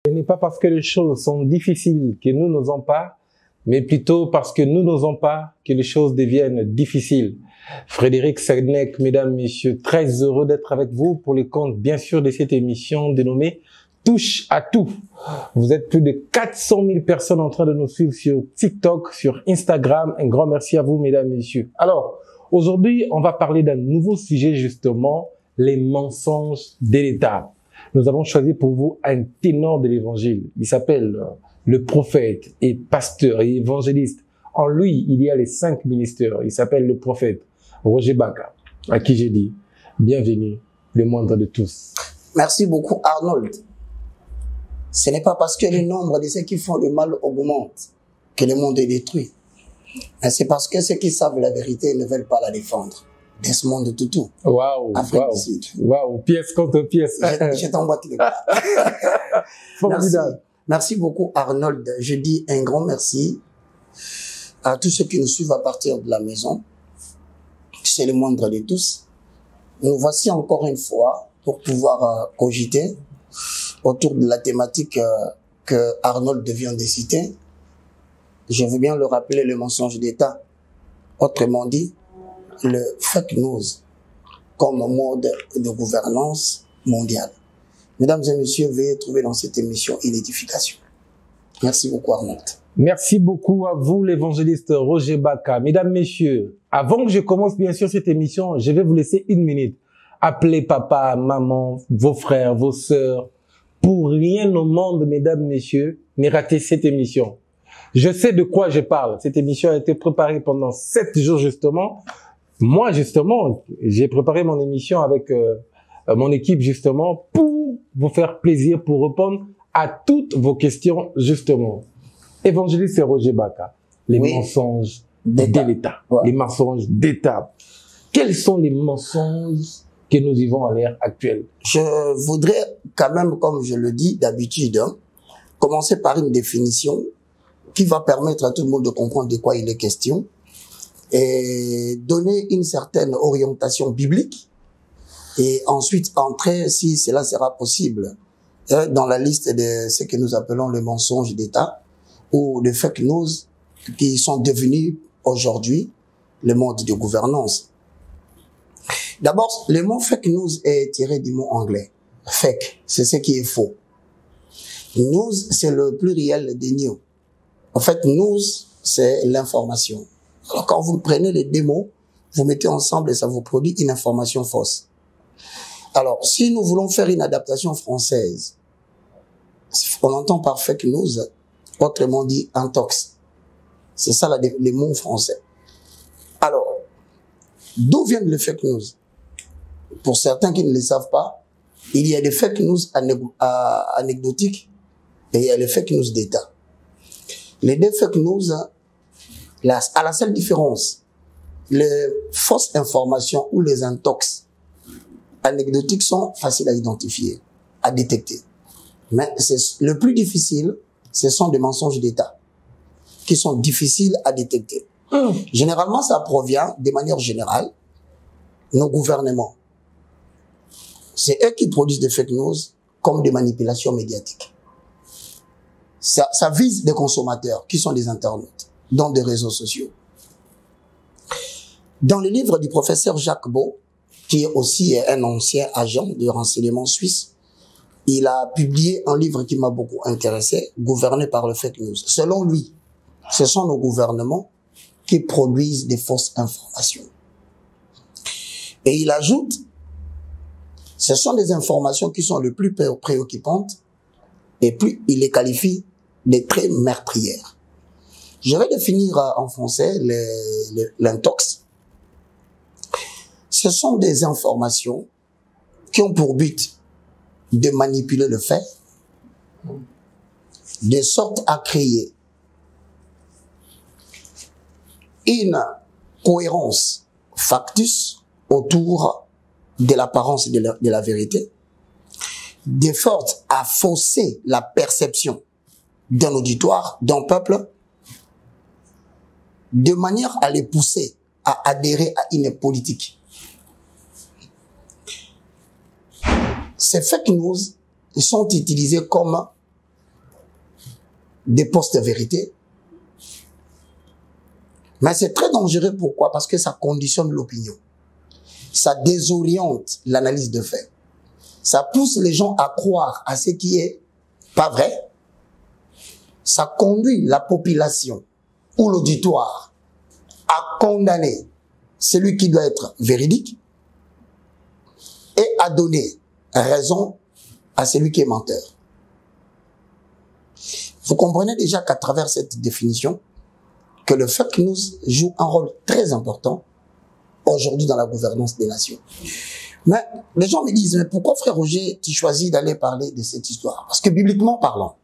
Ce n'est pas parce que les choses sont difficiles que nous n'osons pas, mais plutôt parce que nous n'osons pas que les choses deviennent difficiles. Frédéric Sadnek, mesdames, messieurs, très heureux d'être avec vous pour le compte, bien sûr, de cette émission dénommée Touche à tout. Vous êtes plus de 400 000 personnes en train de nous suivre sur TikTok, sur Instagram. Un grand merci à vous, mesdames, messieurs. Alors, aujourd'hui, on va parler d'un nouveau sujet, justement, les mensonges de l'État. Nous avons choisi pour vous un ténor de l'évangile. Il s'appelle le prophète et pasteur et évangéliste. En lui, il y a les 5 ministères. Il s'appelle le prophète Roger Baka, à qui j'ai dit bienvenue, le moindre de tous. Merci beaucoup, Arnold. Ce n'est pas parce que le nombre de ceux qui font le mal augmente que le monde est détruit. Mais c'est parce que ceux qui savent la vérité ne veulent pas la défendre. Desmond Tutu. Waouh, Afrique waouh, du Sud. waouh, pièce contre pièce. Je t'emboîte les gars. Formidable. Merci beaucoup, Arnold. Je dis un grand merci à tous ceux qui nous suivent à partir de la maison. C'est le moindre de tous. Nous voici encore une fois pour pouvoir cogiter autour de la thématique que Arnold vient de citer. Je veux bien le rappeler, le mensonge d'État. Autrement dit, le fake news comme mode de gouvernance mondiale. Mesdames et messieurs, veuillez trouver dans cette émission une édification. Merci beaucoup, Arnold. Merci beaucoup à vous, l'évangéliste Roger Baka. Mesdames, messieurs, avant que je commence bien sûr cette émission, je vais vous laisser une minute. Appelez papa, maman, vos frères, vos sœurs. Pour rien au monde, mesdames, messieurs, ne ratez cette émission. Je sais de quoi je parle. Cette émission a été préparée pendant 7 jours justement. Moi, justement, j'ai préparé mon émission avec mon équipe justement pour vous faire plaisir, pour répondre à toutes vos questions justement. Évangéliste Roger Baka, les mensonges de l'État, les mensonges d'État. Quels sont les mensonges que nous vivons à l'ère actuelle? Je voudrais quand même, comme je le dis d'habitude, commencer par une définition qui va permettre à tout le monde de comprendre de quoi il est question et donner une certaine orientation biblique et ensuite entrer, si cela sera possible, dans la liste de ce que nous appelons le mensonge d'État ou les fake news qui sont devenus aujourd'hui le mode de gouvernance. D'abord, le mot fake news est tiré du mot anglais. Fake, c'est ce qui est faux. News, c'est le pluriel de new. En fait, news, c'est l'information. Alors, quand vous prenez les deux mots, vous mettez ensemble et ça vous produit une information fausse. Alors, si nous voulons faire une adaptation française, on entend par fake news, autrement dit, intox. C'est ça les mots français. Alors, d'où viennent les fake news? Pour certains qui ne le savent pas, il y a des fake news anecdotiques et il y a les fake news d'État. Les deux fake news, à la seule différence, les fausses informations ou les intox anecdotiques sont faciles à identifier, à détecter. Mais le plus difficile, ce sont des mensonges d'État qui sont difficiles à détecter. Généralement, ça provient, de manière générale, nos gouvernements. C'est eux qui produisent des fake news comme des manipulations médiatiques. Ça vise des consommateurs qui sont des internautes dans des réseaux sociaux. Dans le livre du professeur Jacques Beau, qui est aussi un ancien agent de renseignement suisse, il a publié un livre qui m'a beaucoup intéressé, Gouverné par le fake news. Selon lui, ce sont nos gouvernements qui produisent des fausses informations. Et il ajoute, ce sont des informations qui sont les plus préoccupantes et plus il les qualifie de très meurtrières. Je vais définir en français l'intox. Ce sont des informations qui ont pour but de manipuler le fait, de sorte à créer une cohérence factus autour de l'apparence de la vérité, de sorte à fausser la perception d'un auditoire, d'un peuple, de manière à les pousser à adhérer à une politique. Ces fake news sont utilisés comme des post-vérités. Mais c'est très dangereux, pourquoi? Parce que ça conditionne l'opinion. Ça désoriente l'analyse de faits. Ça pousse les gens à croire à ce qui est pas vrai. Ça conduit la population ou l'auditoire à condamner celui qui doit être véridique et à donner raison à celui qui est menteur. Vous comprenez déjà qu'à travers cette définition, que le fake news joue un rôle très important aujourd'hui dans la gouvernance des nations. Mais les gens me disent, mais pourquoi frère Roger, tu choisis d'aller parler de cette histoire? Parce que bibliquement parlant,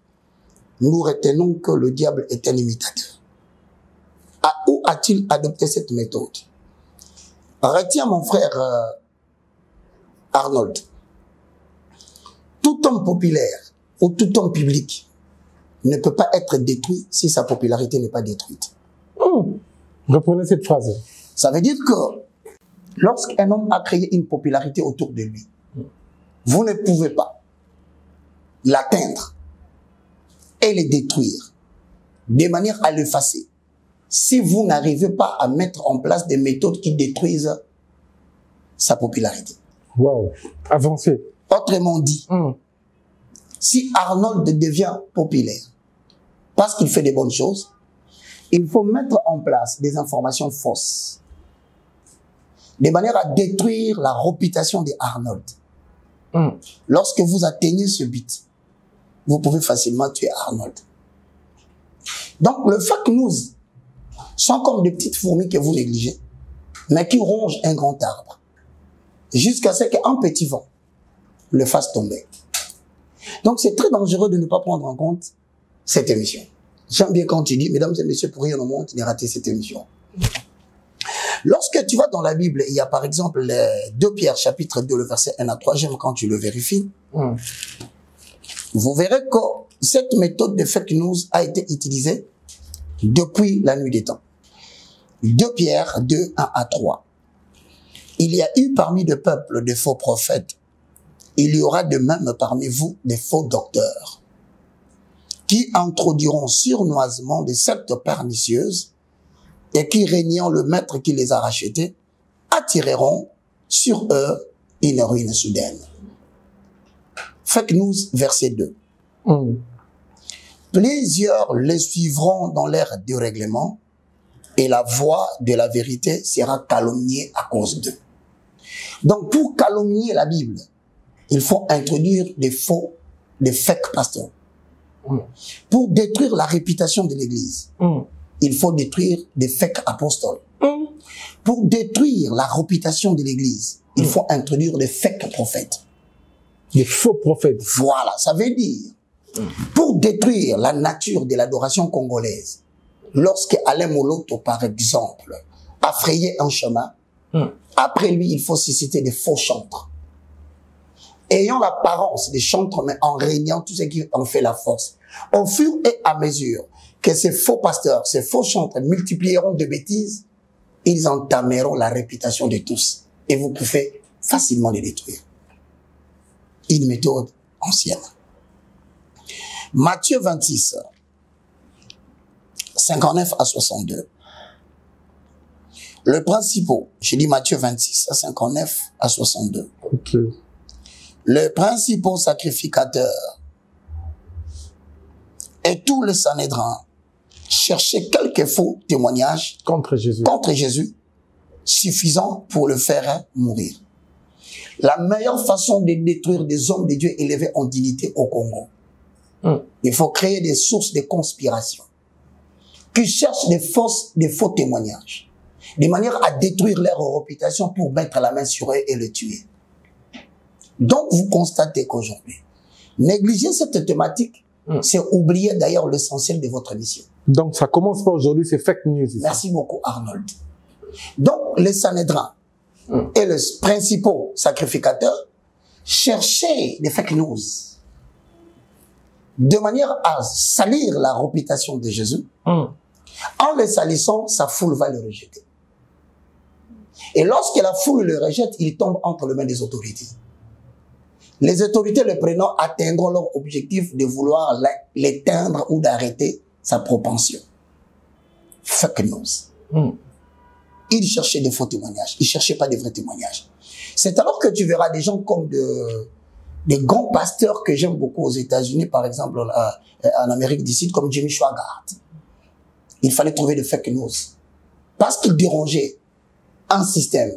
nous retenons que le diable est un imitateur. Où a-t-il adopté cette méthode? Retiens mon frère Arnold. Tout homme populaire ou tout homme public ne peut pas être détruit si sa popularité n'est pas détruite. Reprenez cette phrase. Ça veut dire que lorsqu'un homme a créé une popularité autour de lui, vous ne pouvez pas l'atteindre et le détruire de manière à l'effacer si vous n'arrivez pas à mettre en place des méthodes qui détruisent sa popularité. Wow, avancez. Autrement dit, si Arnold devient populaire parce qu'il fait des bonnes choses, il faut mettre en place des informations fausses de manière à détruire la réputation d'Arnold. Lorsque vous atteignez ce but, vous pouvez facilement tuer Arnold. Donc, le fake news sont comme des petites fourmis que vous négligez, mais qui rongent un grand arbre, jusqu'à ce qu'un petit vent le fasse tomber. Donc, c'est très dangereux de ne pas prendre en compte cette émission. J'aime bien quand tu dis, mesdames et messieurs, pour rien au monde, de rater cette émission. Lorsque tu vas dans la Bible, il y a par exemple 2 Pierre, chapitre 2, le verset 1 à 3, j'aime quand tu le vérifies. Vous verrez que cette méthode de fake news a été utilisée depuis la nuit des temps. 2 Pierre 2, 1 à 3. Il y a eu parmi le peuple des faux prophètes. Il y aura de même parmi vous des faux docteurs qui introduiront sournoisement des sectes pernicieuses et qui, régnant le maître qui les a rachetés, attireront sur eux une ruine soudaine. Fake news, verset 2. Plusieurs les suivront dans leur dérèglement et la voix de la vérité sera calomniée à cause d'eux. Donc, pour calomnier la Bible, il faut introduire des fake pasteurs. Pour détruire la réputation de l'Église, il faut détruire des fake apôstoles. Pour détruire la réputation de l'Église, il faut introduire des fake prophètes. Des faux prophètes. Voilà, ça veut dire, pour détruire la nature de l'adoration congolaise, lorsque Alain Moloto, par exemple, a frayé un chemin, après lui, il faut susciter des faux chantres. Ayant l'apparence des chantres, mais en régnant tout ce qui en fait la force. Au fur et à mesure que ces faux pasteurs, ces faux chantres multiplieront de bêtises, ils entameront la réputation de tous. Et vous pouvez facilement les détruire. Une méthode ancienne. Matthieu 26, 59 à 62. Le principal, j'ai dit Matthieu 26, 59 à 62. Okay. Le principal sacrificateur et tout le Sanhédrin cherchaient quelques faux témoignages contre Jésus, suffisants pour le faire mourir. La meilleure façon de détruire des hommes de Dieu élevés en dignité au Congo, il faut créer des sources de conspiration qui cherchent des faux témoignages, de manière à détruire leur réputation pour mettre la main sur eux et le tuer. Donc, vous constatez qu'aujourd'hui, négliger cette thématique, c'est oublier d'ailleurs l'essentiel de votre mission. Donc, ça commence pas aujourd'hui, c'est fake news. Merci beaucoup, Arnold. Donc, les Sanhédrins et les principaux sacrificateurs cherchaient des fake news de manière à salir la réputation de Jésus. En le salissant, sa foule va le rejeter. Et lorsque la foule le rejette, il tombe entre les mains des autorités, Les autorités le prenant atteindront leur objectif de vouloir l'éteindre ou d'arrêter sa propension. Fake news. Il cherchait des faux témoignages. Il ne cherchait pas des vrais témoignages. C'est alors que tu verras des gens comme des grands pasteurs que j'aime beaucoup aux États-Unis, par exemple en Amérique du Sud, comme Jimmy Swaggart. Il fallait trouver des fake news. Parce qu'il dérangeait un système,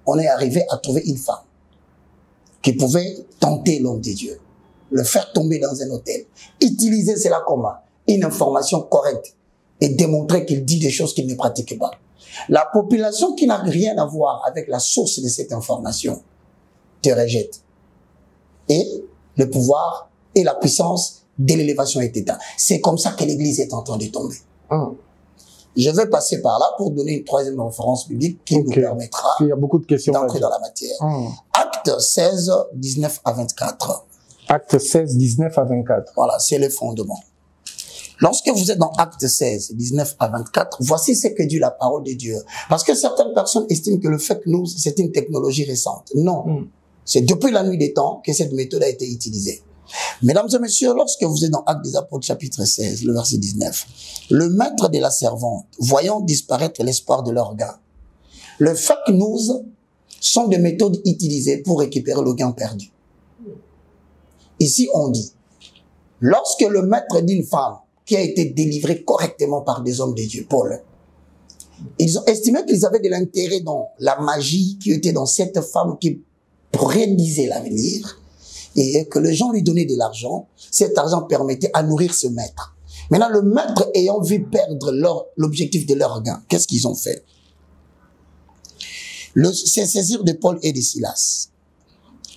on est arrivé à trouver une femme qui pouvait tenter l'homme de Dieu, le faire tomber dans un hôtel, utiliser cela comme une information correcte et démontrer qu'il dit des choses qu'il ne pratique pas. La population qui n'a rien à voir avec la source de cette information te rejette. Et le pouvoir et la puissance de l'élévation est éteinte. C'est comme ça que l'Église est en train de tomber. Je vais passer par là pour donner une troisième référence biblique qui nous permettra d'entrer dans la matière. Acte 16, 19 à 24. Acte 16, 19 à 24. Voilà, c'est le fondement. Lorsque vous êtes dans Acte 16, 19 à 24, voici ce que dit la parole de Dieu. Parce que certaines personnes estiment que le fake news, c'est une technologie récente. Non. C'est depuis la nuit des temps que cette méthode a été utilisée. Mesdames et messieurs, lorsque vous êtes dans Actes des Apôtres, chapitre 16, le verset 19, le maître de la servante, voyant disparaître l'espoir de leur gain, le fake news sont des méthodes utilisées pour récupérer le gain perdu. Ici, on dit, lorsque le maître d'une femme qui a été délivrée correctement par des hommes de Dieu, Paul, ils ont estimé qu'ils avaient de l'intérêt dans la magie qui était dans cette femme qui prédisait l'avenir, et que les gens lui donnaient de l'argent. Cet argent permettait à nourrir ce maître. Maintenant, le maître ayant vu perdre l'objectif de leur gain, qu'est-ce qu'ils ont fait? C'est saisir de Paul et de Silas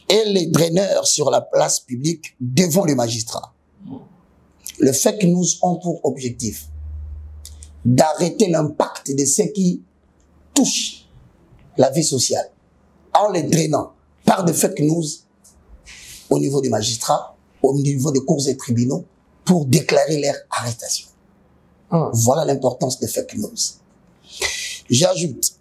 et les draineurs sur la place publique devant le magistrat. Le fake news ont pour objectif d'arrêter l'impact de ce qui touche la vie sociale en les drainant par des fake news au niveau des magistrats, au niveau des cours et tribunaux, pour déclarer leur arrestation. Voilà l'importance des fake news. J'ajoute,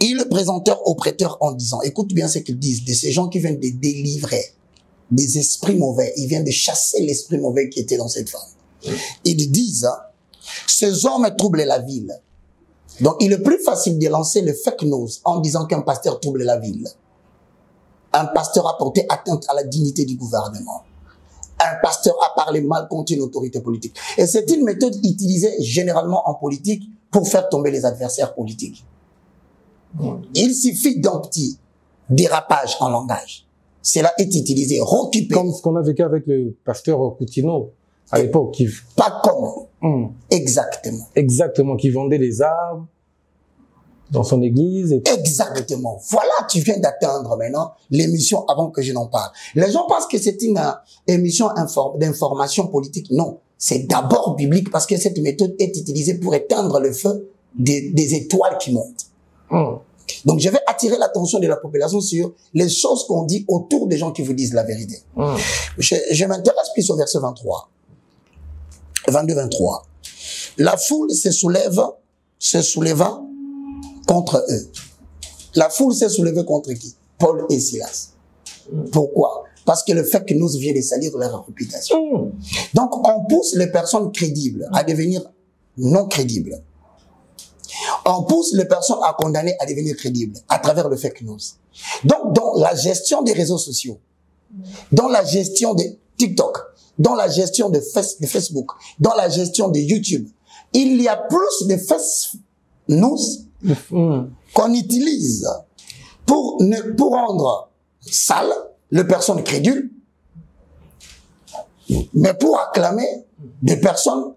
ils le présentèrent aux prêteurs en disant, écoute bien ce qu'ils disent, de ces gens qui viennent de délivrer des esprits mauvais, ils viennent de chasser l'esprit mauvais qui était dans cette femme. Ils disent, ces hommes troublent la ville. Donc il est plus facile de lancer le fake news en disant qu'un pasteur trouble la ville. Un pasteur a porté atteinte à la dignité du gouvernement. Un pasteur a parlé mal contre une autorité politique. Et c'est une méthode utilisée généralement en politique pour faire tomber les adversaires politiques. Il suffit d'un petit dérapage en langage. Cela est utilisé, récupéré. Comme ce qu'on a vécu avec le pasteur Coutinho à l'époque. Pas comme. Exactement. Exactement, qui vendait des armes dans son église. Exactement. Voilà, tu viens d'atteindre maintenant l'émission avant que je n'en parle. Les gens pensent que c'est une émission d'information politique. Non, c'est d'abord biblique parce que cette méthode est utilisée pour éteindre le feu des étoiles qui montent. Donc, je vais attirer l'attention de la population sur les choses qu'on dit autour des gens qui vous disent la vérité. Je m'intéresse plus au verset 23. 22-23. La foule se souleva contre eux. La foule s'est soulevée contre qui? Paul et Silas. Pourquoi? Parce que le fake news vient de salir leur réputation. Donc, on pousse les personnes crédibles à devenir non crédibles. On pousse les personnes à condamner à devenir crédibles à travers le fake news. Donc, dans la gestion des réseaux sociaux, dans la gestion de TikTok, dans la gestion de Facebook, dans la gestion de YouTube, il y a plus de fake news qu'on utilise pour rendre sale les personnes crédules, mais pour acclamer des personnes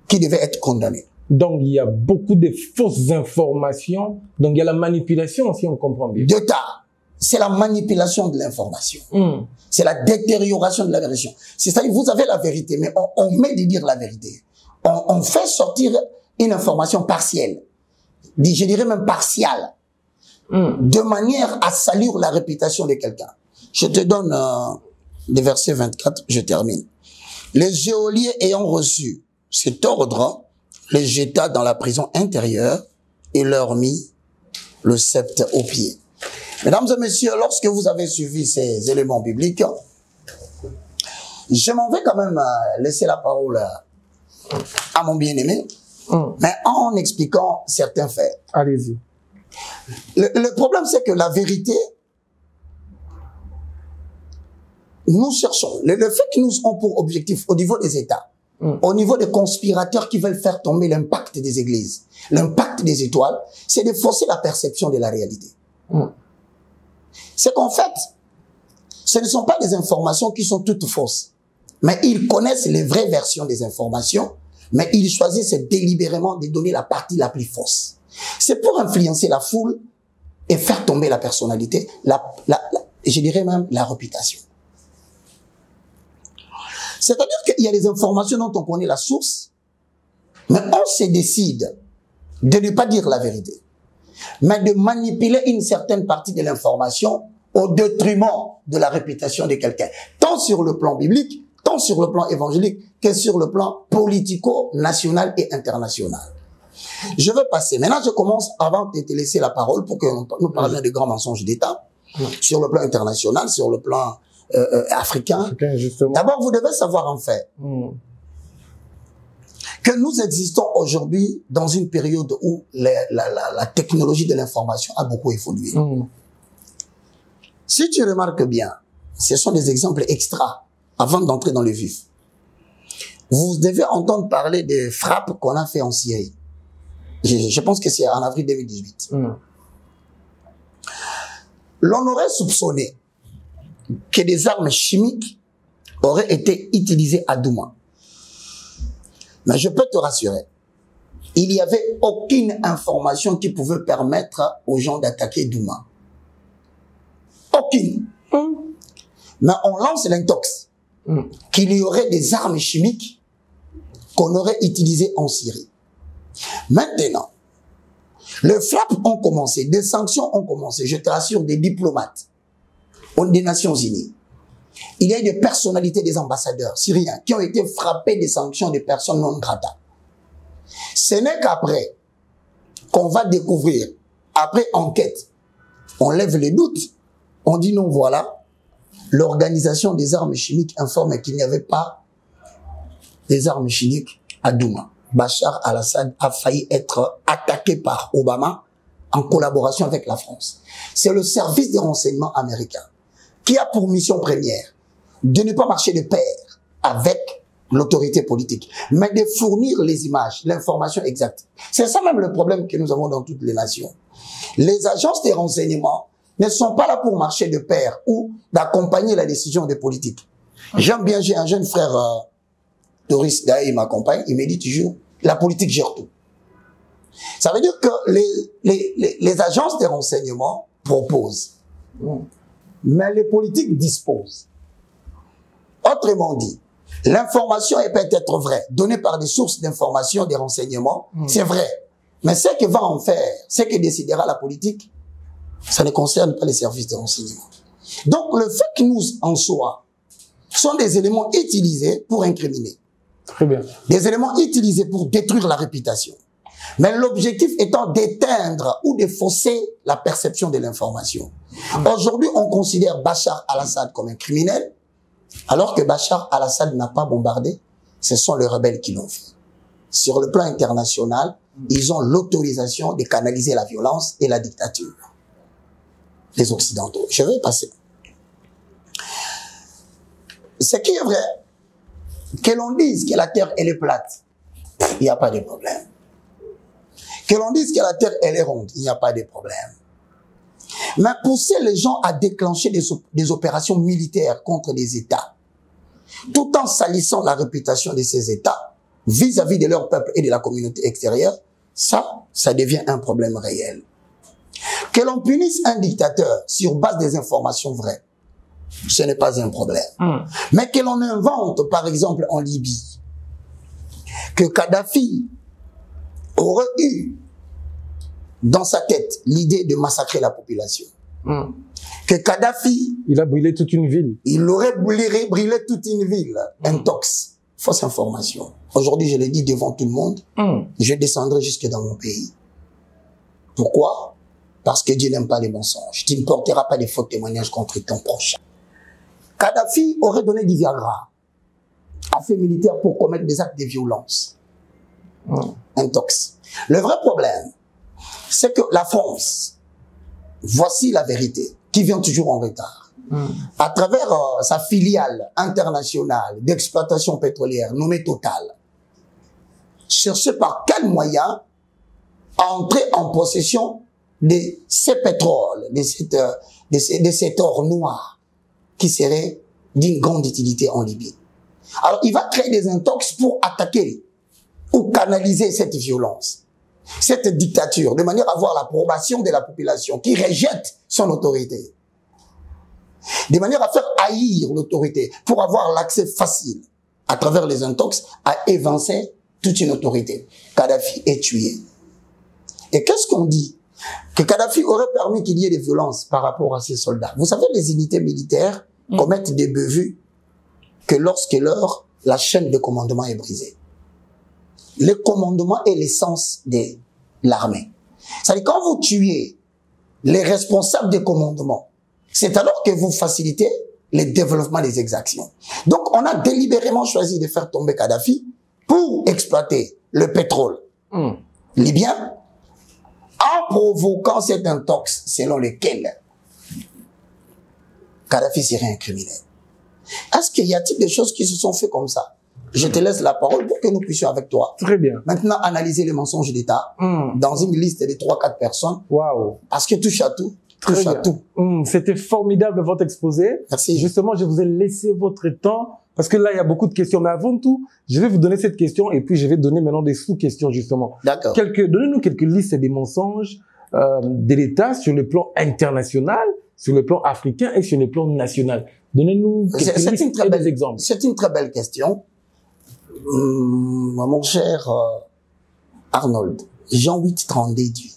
qui devaient être condamnées. Donc, il y a beaucoup de fausses informations. Donc, il y a la manipulation, si on comprend bien. De tas. C'est la manipulation de l'information. C'est la détérioration de la vérité. C'est-à-dire, vous avez la vérité, mais on met de dire la vérité. On fait sortir une information partielle. Je dirais même partiale. De manière à salir la réputation de quelqu'un. Je te donne le verset 24, je termine. Les geôliers ayant reçu cet ordre, les jeta dans la prison intérieure et leur mit le sceptre aux pieds. Mesdames et messieurs, lorsque vous avez suivi ces éléments bibliques, je m'en vais quand même laisser la parole à mon bien-aimé, mais en expliquant certains faits. Allez-y. Le problème, c'est que la vérité, nous cherchons. Le fait que nous avons pour objectif, au niveau des États, au niveau des conspirateurs qui veulent faire tomber l'impact des églises, l'impact des étoiles, c'est de fausser la perception de la réalité. C'est qu'en fait, ce ne sont pas des informations qui sont toutes fausses, mais ils connaissent les vraies versions des informations, mais ils choisissent délibérément de donner la partie la plus fausse. C'est pour influencer la foule et faire tomber la personnalité, je dirais même la réputation. C'est-à-dire qu'il y a des informations dont on connaît la source, mais on se décide de ne pas dire la vérité, mais de manipuler une certaine partie de l'information au détriment de la réputation de quelqu'un, tant sur le plan biblique, tant sur le plan évangélique, que sur le plan politico-national et international. Je vais passer. Maintenant, je commence, avant de te laisser la parole, pour que nous parlions des grands mensonges d'État, sur le plan international, sur le plan africain. D'abord, vous devez savoir en fait que nous existons aujourd'hui dans une période où la technologie de l'information a beaucoup évolué. Si tu remarques bien, ce sont des exemples extra avant d'entrer dans le vif. Vous devez entendre parler des frappes qu'on a fait en Syrie. Je pense que c'est en avril 2018. L'on aurait soupçonné que des armes chimiques auraient été utilisées à Douma. Mais je peux te rassurer, il n'y avait aucune information qui pouvait permettre aux gens d'attaquer Douma. Aucune. Mais on lance l'intox qu'il y aurait des armes chimiques qu'on aurait utilisées en Syrie. Maintenant, les frappes ont commencé, des sanctions ont commencé, je te rassure, des diplomates, des Nations Unies. Il y a des personnalités des ambassadeurs syriens qui ont été frappés des sanctions de personnes non grata. Ce n'est qu'après qu'on va découvrir, après enquête, on lève les doutes, on dit non, voilà, l'organisation des armes chimiques informe qu'il n'y avait pas des armes chimiques à Douma. Bachar al-Assad a failli être attaqué par Obama en collaboration avec la France. C'est le service de renseignement américain qui a pour mission première de ne pas marcher de pair avec l'autorité politique, mais de fournir les images, l'information exacte. C'est ça même le problème que nous avons dans toutes les nations. Les agences de renseignement ne sont pas là pour marcher de pair ou d'accompagner la décision des politiques. J'aime bien, j'ai un jeune frère, Doris, d'ailleurs il m'accompagne, il me dit toujours, la politique gère tout. Ça veut dire que les agences de renseignement proposent, mais les politiques disposent. Autrement dit, l'information est peut-être vraie, donnée par des sources d'information, des renseignements, c'est vrai. Mais ce que va en faire, ce que décidera la politique, ça ne concerne pas les services de renseignement. Donc le fait que nous en soit sont des éléments utilisés pour incriminer. Très bien. Des éléments utilisés pour détruire la réputation. Mais l'objectif étant d'éteindre ou de fausser la perception de l'information. Aujourd'hui, on considère Bachar al-Assad comme un criminel, alors que Bachar al-Assad n'a pas bombardé, ce sont les rebelles qui l'ont fait. Sur le plan international, ils ont l'autorisation de canaliser la violence et la dictature. Les Occidentaux. Je vais passer. Ce qui est vrai, que l'on dise que la Terre elle est plate, il n'y a pas de problème. Que l'on dise que la Terre elle est ronde, il n'y a pas de problème. Mais pousser les gens à déclencher des opérations militaires contre des États, tout en salissant la réputation de ces États vis-à-vis de leur peuple et de la communauté extérieure, ça devient un problème réel. Que l'on punisse un dictateur sur base des informations vraies, ce n'est pas un problème. Mais que l'on invente, par exemple en Libye, que Kadhafi aurait eu dans sa tête l'idée de massacrer la population. Que Kadhafi... Il a brûlé toute une ville. Il aurait brûlé toute une ville. Intox. Fausse information. Aujourd'hui, je l'ai dit devant tout le monde, je descendrai jusque dans mon pays. Pourquoi? parce que Dieu n'aime pas les mensonges. Tu ne porteras pas des faux témoignages contre ton prochain. Kadhafi aurait donné du Viagra à ces militaires pour commettre des actes de violence. Intox. Le vrai problème, c'est que la France, voici la vérité, qui vient toujours en retard. À travers sa filiale internationale d'exploitation pétrolière nommée Total, chercher par quel moyen entrer en possession de ces pétroles, de cet or noir qui serait d'une grande utilité en Libye. Alors, il va créer des intox pour attaquer ou canaliser cette violence, cette dictature, de manière à avoir l'approbation de la population qui rejette son autorité, de manière à faire haïr l'autorité pour avoir l'accès facile à travers les intox à évincer toute une autorité. Kadhafi est tué. Et qu'est-ce qu'on dit? Que Kadhafi aurait permis qu'il y ait des violences par rapport à ses soldats. Vous savez, les unités militaires commettent des bévues que lorsque la chaîne de commandement est brisée. Le commandement est l'essence de l'armée. C'est-à-dire, quand vous tuez les responsables des commandements, c'est alors que vous facilitez le développement des exactions. Donc, on a délibérément choisi de faire tomber Kadhafi pour exploiter le pétrole libyen en provoquant cet intox selon lequel Kadhafi serait un criminel. Est-ce qu'il y a-t-il des choses qui se sont faites comme ça? Je te laisse la parole pour que nous puissions avec toi. Très bien. Maintenant, analyser les mensonges d'État dans une liste de 3-4 personnes. Waouh. Parce que touche à tout. Touche à tout. C'était formidable votre exposé. Merci. Justement, je vous ai laissé votre temps parce que là, il y a beaucoup de questions. Mais avant tout, je vais vous donner cette question et puis je vais donner maintenant des sous-questions justement. D'accord. Donnez-nous quelques listes des mensonges de l'État sur le plan international, sur le plan africain et sur le plan national. Donnez-nous quelques listes et des exemples. C'est une très belle question. Mon cher Arnold, Jean 8:32 dit,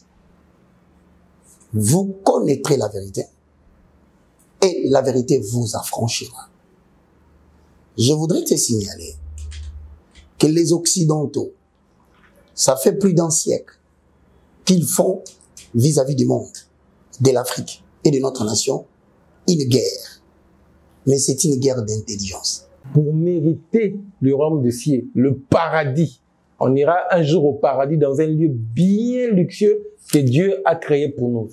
vous connaîtrez la vérité et la vérité vous affranchira. Je voudrais te signaler que les Occidentaux, ça fait plus d'un siècle qu'ils font vis-à-vis du monde, de l'Afrique et de notre nation, une guerre. Mais c'est une guerre d'intelligence. Pour mériter le royaume de ciel, le paradis, on ira un jour au paradis dans un lieu bien luxueux que Dieu a créé pour nous.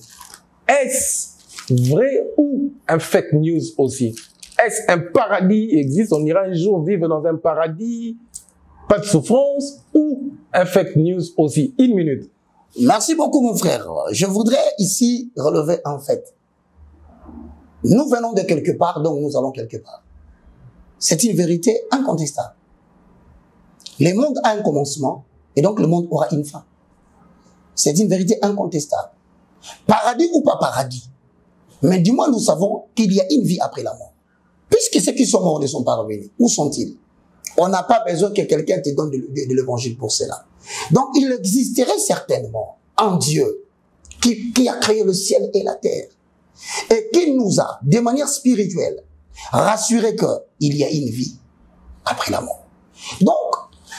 Est-ce vrai ou un fake news aussi? Est-ce un paradis existe? On ira un jour vivre dans un paradis, pas de souffrance, ou un fake news aussi? Une minute. Merci beaucoup, mon frère. Je voudrais ici relever un fait. Nous venons de quelque part, donc nous allons quelque part. C'est une vérité incontestable. Le monde a un commencement, et donc le monde aura une fin. C'est une vérité incontestable. Paradis ou pas paradis, mais du moins nous savons qu'il y a une vie après la mort. Puisque ceux qui sont morts ne sont pas revenus, où sont-ils? On n'a pas besoin que quelqu'un te donne de l'évangile pour cela. Donc il existerait certainement un Dieu qui a créé le ciel et la terre, et qui nous a, de manière spirituelle, rassuré qu'il y a une vie après la mort. Donc,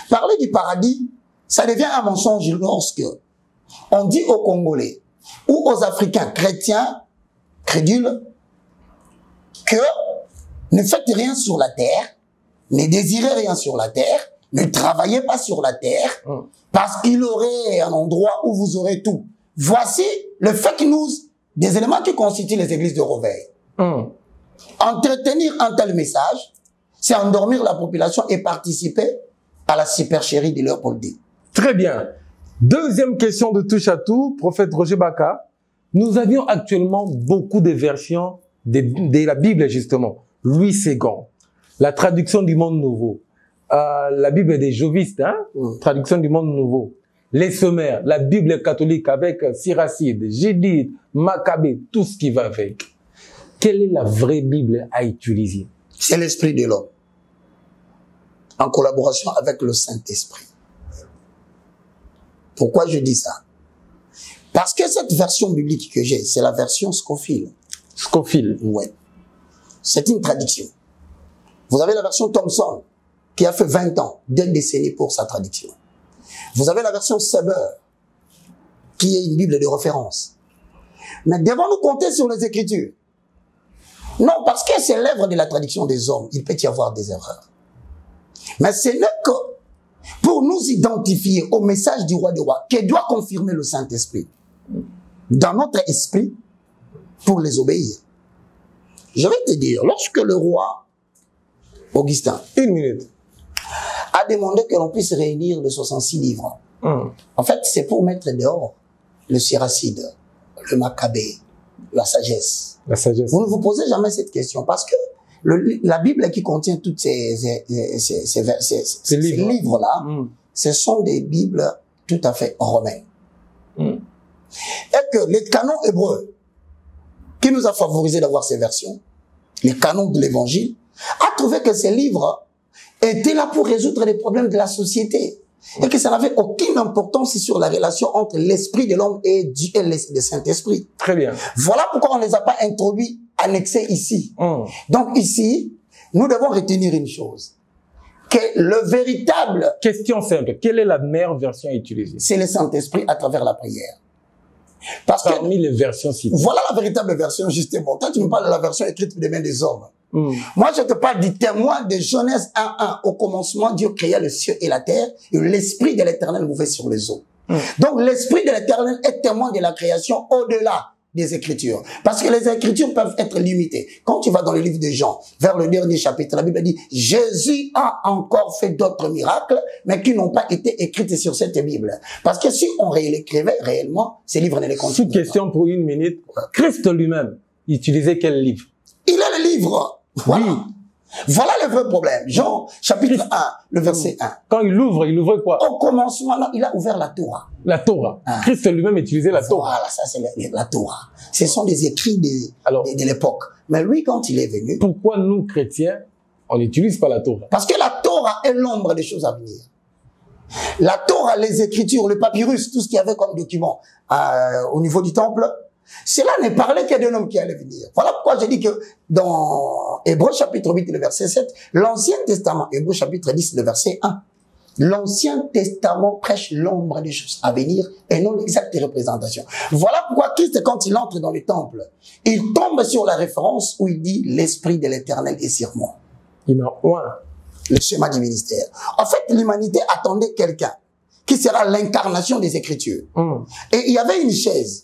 parler du paradis, ça devient un mensonge lorsque on dit aux Congolais ou aux Africains chrétiens, crédules, que ne faites rien sur la terre, ne désirez rien sur la terre, ne travaillez pas sur la terre, parce qu'il y aurait un endroit où vous aurez tout. Voici le fake news des éléments qui constituent les églises de Reveil. Entretenir un tel message, c'est endormir la population et participer à la supercherie de Léopold II. Très bien. Deuxième question de touche à tout, prophète Roger Baka. Nous avions actuellement beaucoup de versions de la Bible, justement. Louis II, la traduction du Monde Nouveau, la Bible des Jovistes, traduction du Monde Nouveau, les Sommaires, la Bible catholique avec Siracide, Judith, Maccabée, tout ce qui va avec. Quelle est la vraie Bible à utiliser? C'est l'esprit de l'homme, en collaboration avec le Saint-Esprit. Pourquoi je dis ça? Parce que cette version biblique que j'ai, c'est la version Scofield. Scofield. Ouais. C'est une traduction. Vous avez la version Thompson, qui a fait 20 ans, 2 décennies pour sa traduction. Vous avez la version Saber, qui est une Bible de référence. Mais devons-nous compter sur les Écritures? Non, parce que c'est l'œuvre de la tradition des hommes. Il peut y avoir des erreurs. Mais ce n'est que pour nous identifier au message du roi des rois, qui doit confirmer le Saint-Esprit dans notre esprit pour les obéir. Je vais te dire, lorsque le roi Augustin, 1 minute, a demandé que l'on puisse réunir les 66 livres, en fait, c'est pour mettre dehors le Siracide, le Maccabée, la sagesse. La sagesse. Vous ne vous posez jamais cette question parce que la Bible qui contient tous ces livres-là, ce sont des Bibles tout à fait romaines. Et que les canons hébreux, qui nous a favorisé d'avoir ces versions, les canons de l'Évangile, a trouvé que ces livres étaient là pour résoudre les problèmes de la société. Et que ça n'avait aucune importance sur la relation entre l'esprit de l'homme et le Saint-Esprit. Très bien. Voilà pourquoi on ne les a pas introduits, annexés ici. Donc ici, nous devons retenir une chose. Que le véritable... Question simple. Quelle est la meilleure version utilisée? C'est le Saint-Esprit à travers la prière. Parce Parmi les versions citées. Voilà la véritable version, justement. Toi, tu me parles de la version écrite des mains des hommes. Moi, je te parle du témoin de Genèse 1:1. Au commencement, Dieu créa le ciel et la terre, et l'Esprit de l'Éternel mouvait sur les eaux. Donc, l'Esprit de l'Éternel est témoin de la création au-delà des Écritures. Parce que les Écritures peuvent être limitées. Quand tu vas dans le livre de Jean, vers le dernier chapitre, la Bible dit, Jésus a encore fait d'autres miracles, mais qui n'ont pas été écrits sur cette Bible. Parce que si on l'écrivait réellement, ces livres ne les contiennent pas. Toute question pour 1 minute. Christ lui-même utilisait quel livre? Il est le livre. Voilà. Oui. Voilà le vrai problème. Jean, chapitre 1, le verset 1. Quand il ouvre quoi? Au commencement, là, il a ouvert la Torah. La Torah. Christ lui-même utilisait la Torah. Voilà, ça c'est la Torah. Ce sont des écrits de l'époque. Mais lui, quand il est venu... Pourquoi nous, chrétiens, on n'utilise pas la Torah? Parce que la Torah est l'ombre des choses à venir. La Torah, les Écritures, le papyrus, tout ce qu'il y avait comme document au niveau du temple, cela ne parlait que d'un homme qui allait venir. Voilà pourquoi j'ai dit que dans Hébreux chapitre 8, le verset 7, l'Ancien Testament, Hébreux chapitre 10, le verset 1, l'Ancien Testament prêche l'ombre des choses à venir et non l'exacte représentation. Voilà pourquoi Christ, quand il entre dans le temple, il tombe sur la référence où il dit « L'Esprit de l'Éternel est sur moi ». Il m'a oint. Le schéma du ministère. En fait, l'humanité attendait quelqu'un qui sera l'incarnation des Écritures. Et il y avait une chaise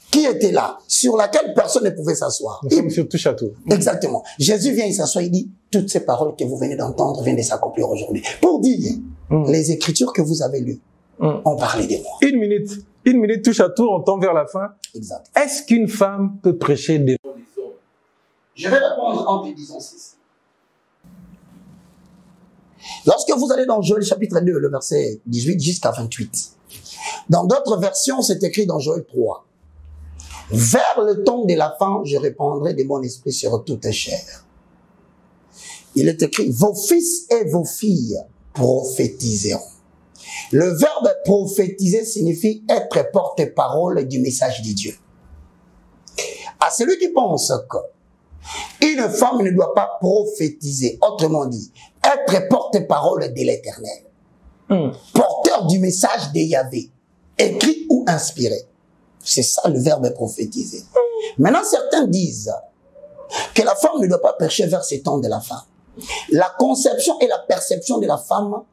qui était là, sur laquelle personne ne pouvait s'asseoir. Nous sommes sur touche à tout. Exactement. Jésus vient, il s'assoit, il dit, toutes ces paroles que vous venez d'entendre viennent de s'accomplir aujourd'hui. Pour dire, les Écritures que vous avez lues ont parlé de moi. 1 minute touche à tout, on tend vers la fin. Exact. Est-ce qu'une femme peut prêcher des... Je vais répondre en te disant ceci. Lorsque vous allez dans Joël chapitre 2, le verset 18 jusqu'à 28, dans d'autres versions, c'est écrit dans Joël 3. Vers le temps de la fin, je répandrai de mon esprit sur toute chair. Il est écrit, vos fils et vos filles prophétiseront. Le verbe prophétiser signifie être porte-parole du message de Dieu. À celui qui pense que une femme ne doit pas prophétiser, autrement dit, être porte-parole de l'Éternel, porteur du message de Yahvé, écrit ou inspiré. C'est ça le verbe prophétiser. Maintenant, certains disent que la femme ne doit pas prêcher vers ces temps de la fin. La conception et la perception de la femme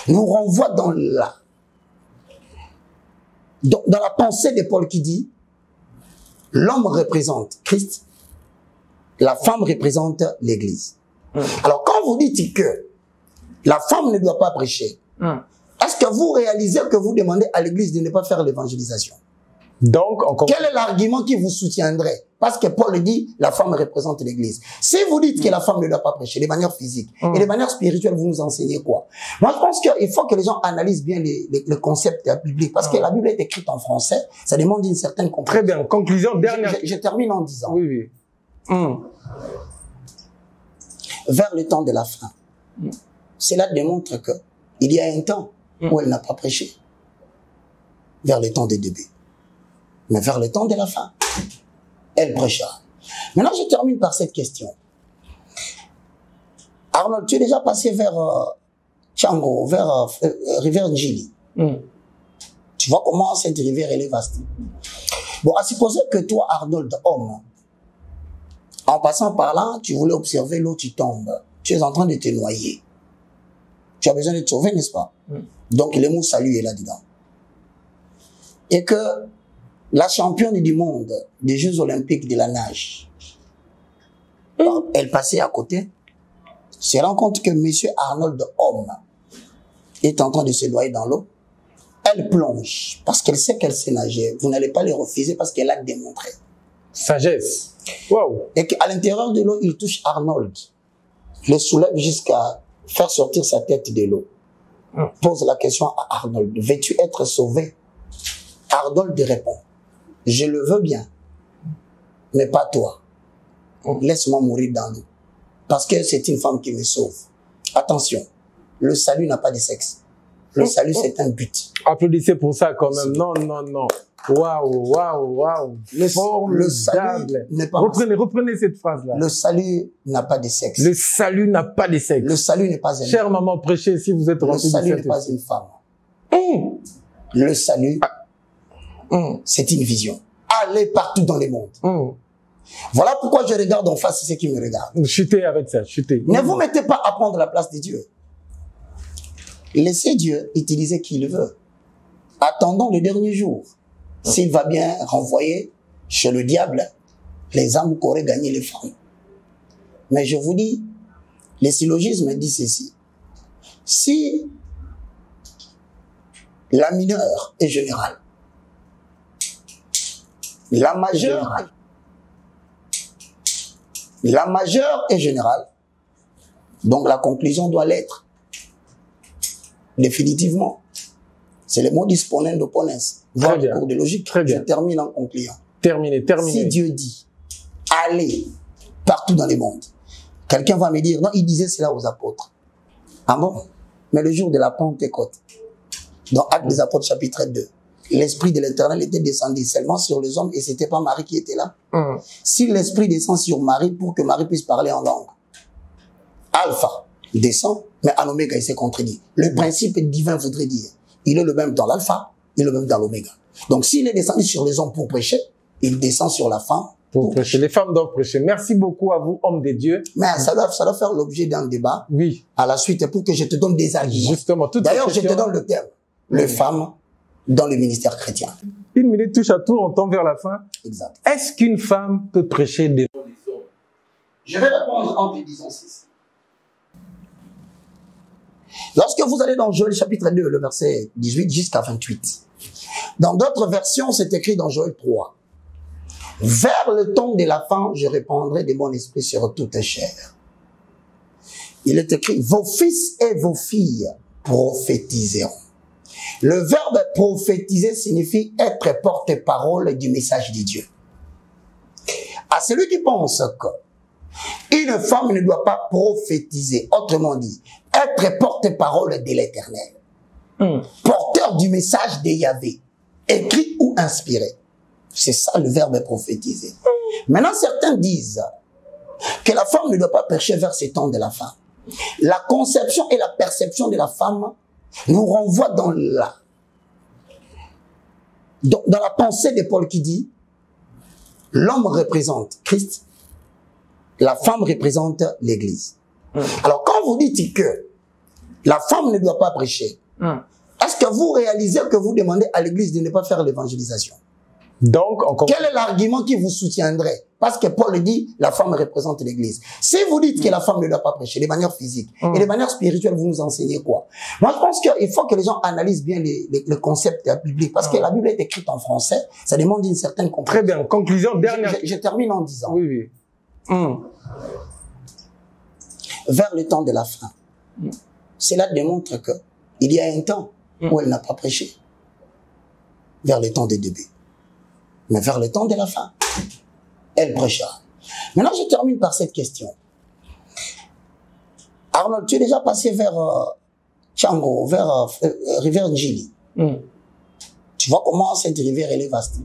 nous renvoient dans la pensée de Paul qui dit l'homme représente Christ, la femme représente l'Église. Alors, quand vous dites que la femme ne doit pas prêcher, est-ce que vous réalisez que vous demandez à l'Église de ne pas faire l'évangélisation? Donc, encore... Quel est l'argument qui vous soutiendrait? Parce que Paul dit, la femme représente l'Église. Si vous dites que la femme ne doit pas prêcher de manière physique et de manière spirituelle, vous nous enseignez quoi? Moi, je pense qu'il faut que les gens analysent bien le concept biblique. Parce que la Bible est écrite en français, ça demande une certaine compréhension. Très bien. Conclusion, dernière... Je termine en disant. Oui. Vers le temps de la fin. Cela démontre que il y a un temps où elle n'a pas prêché. Vers le temps des débuts. Mais vers le temps de la fin, elle prêchera. Maintenant, je termine par cette question. Arnold, tu es déjà passé vers Tchango, vers rivière Njili. Tu vois comment cette rivière elle est vaste. Bon, à supposer que toi, Arnold, homme, en passant par là, tu voulais observer l'eau, tu tombes. Tu es en train de te noyer. Tu as besoin de te sauver, n'est-ce pas? Donc, le mot salut est là-dedans. Et que la championne du monde des Jeux Olympiques de la nage, elle passait à côté, se rend compte que monsieur Arnold, homme, est en train de se noyer dans l'eau. Elle plonge parce qu'elle sait qu'elle sait nager. Vous n'allez pas les refuser parce qu'elle a démontré. Sagesse. Waouh. Et qu'à l'intérieur de l'eau, il touche Arnold. Le soulève jusqu'à faire sortir sa tête de l'eau. Pose la question à Arnold. Veux-tu être sauvé? Arnold répond. Je le veux bien, mais pas toi. Laisse-moi mourir dans l'eau. Parce que c'est une femme qui me sauve. Attention, le salut n'a pas de sexe. Le salut, c'est un but. Applaudissez pour ça quand même. Non, non, non. Waouh, waouh, waouh. Le salut n'est pas... Reprenez cette phrase-là. Le salut n'a pas de sexe. Le salut n'a pas de sexe. Le salut n'est pas un... Chère maman, prêchez si vous êtes rempli de Saint-Esprit. Le salut n'est pas une femme. Le salut, c'est une vision. Allez partout dans le monde. Voilà pourquoi je regarde en face ceux qui me regardent. Chutez avec ça, chutez. Ne vous mettez pas à prendre la place de Dieu. Laissez Dieu utiliser qui il veut. Attendons le dernier jour. S'il va bien renvoyer chez le diable les âmes qu'auraient gagné les femmes. Mais je vous dis, les syllogismes disent ceci. Si la mineure est générale, la majeure est générale, donc la conclusion doit l'être. Définitivement. C'est le mot disponent opponens. Voir le cours de logique. Très bien. Je termine en concluant. Terminé. Si Dieu dit, allez partout dans le monde, quelqu'un va me dire, non, il disait cela aux apôtres. Ah bon? Mais le jour de la Pentecôte, dans Actes des Apôtres chapitre 2, l'Esprit de l'Éternel était descendu seulement sur les hommes et c'était pas Marie qui était là. Si l'Esprit descend sur Marie pour que Marie puisse parler en langue, Alpha descend, mais en Oméga il s'est contredit. Le principe divin voudrait dire, il est le même dans l'Alpha, il est le même dans l'Oméga. Donc s'il est descendu sur les hommes pour prêcher, il descend sur la femme pour prêcher. Les femmes doivent prêcher. Merci beaucoup à vous, hommes de Dieu. Mais ça doit faire l'objet d'un débat. Oui. À la suite pour que je te donne des arguments. Justement. D'ailleurs, je te donne le terme. Les femmes dans le ministère chrétien. Une minute touche à tout, on tend vers la fin. Exact. Est-ce qu'une femme peut prêcher des... Je vais répondre en te disant ceci. Lorsque vous allez dans Joël chapitre 2, le verset 18 jusqu'à 28, dans d'autres versions, c'est écrit dans Joël 3. Vers le temps de la fin, je répandrai de mon esprit sur toute chair. Il est écrit, vos fils et vos filles prophétiseront. Le verbe prophétiser signifie être porte-parole du message de Dieu. À celui qui pense que une femme ne doit pas prophétiser, autrement dit, être porte-parole de l'Éternel, porteur du message de Yahvé, écrit ou inspiré. C'est ça le verbe prophétiser. Maintenant, certains disent que la femme ne doit pas prêcher vers ces temps de la fin. La conception et la perception de la femme nous renvoient dans la pensée de Paul qui dit l'homme représente Christ, la femme représente l'Église. Alors quand vous dites que la femme ne doit pas prêcher, est-ce que vous réalisez que vous demandez à l'Église de ne pas faire l'évangélisation? Donc, encore... Quel est l'argument qui vous soutiendrait? Parce que Paul dit, la femme représente l'Église. Si vous dites que la femme ne doit pas prêcher de manière physique et de manière spirituelle, vous nous enseignez quoi? Moi, je pense qu'il faut que les gens analysent bien le concept biblique. Parce que la Bible est écrite en français, ça demande une certaine compréhension. Très bien. Conclusion, dernière... Je termine en disant. Oui, oui. Vers le temps de la fin, cela démontre que il y a un temps où elle n'a pas prêché. Vers le temps des débuts. Mais vers le temps de la fin, elle prêchera. Maintenant, je termine par cette question. Arnold, tu es déjà passé vers Tchango, vers rivière Njili. Tu vois comment cette rivière elle est vaste.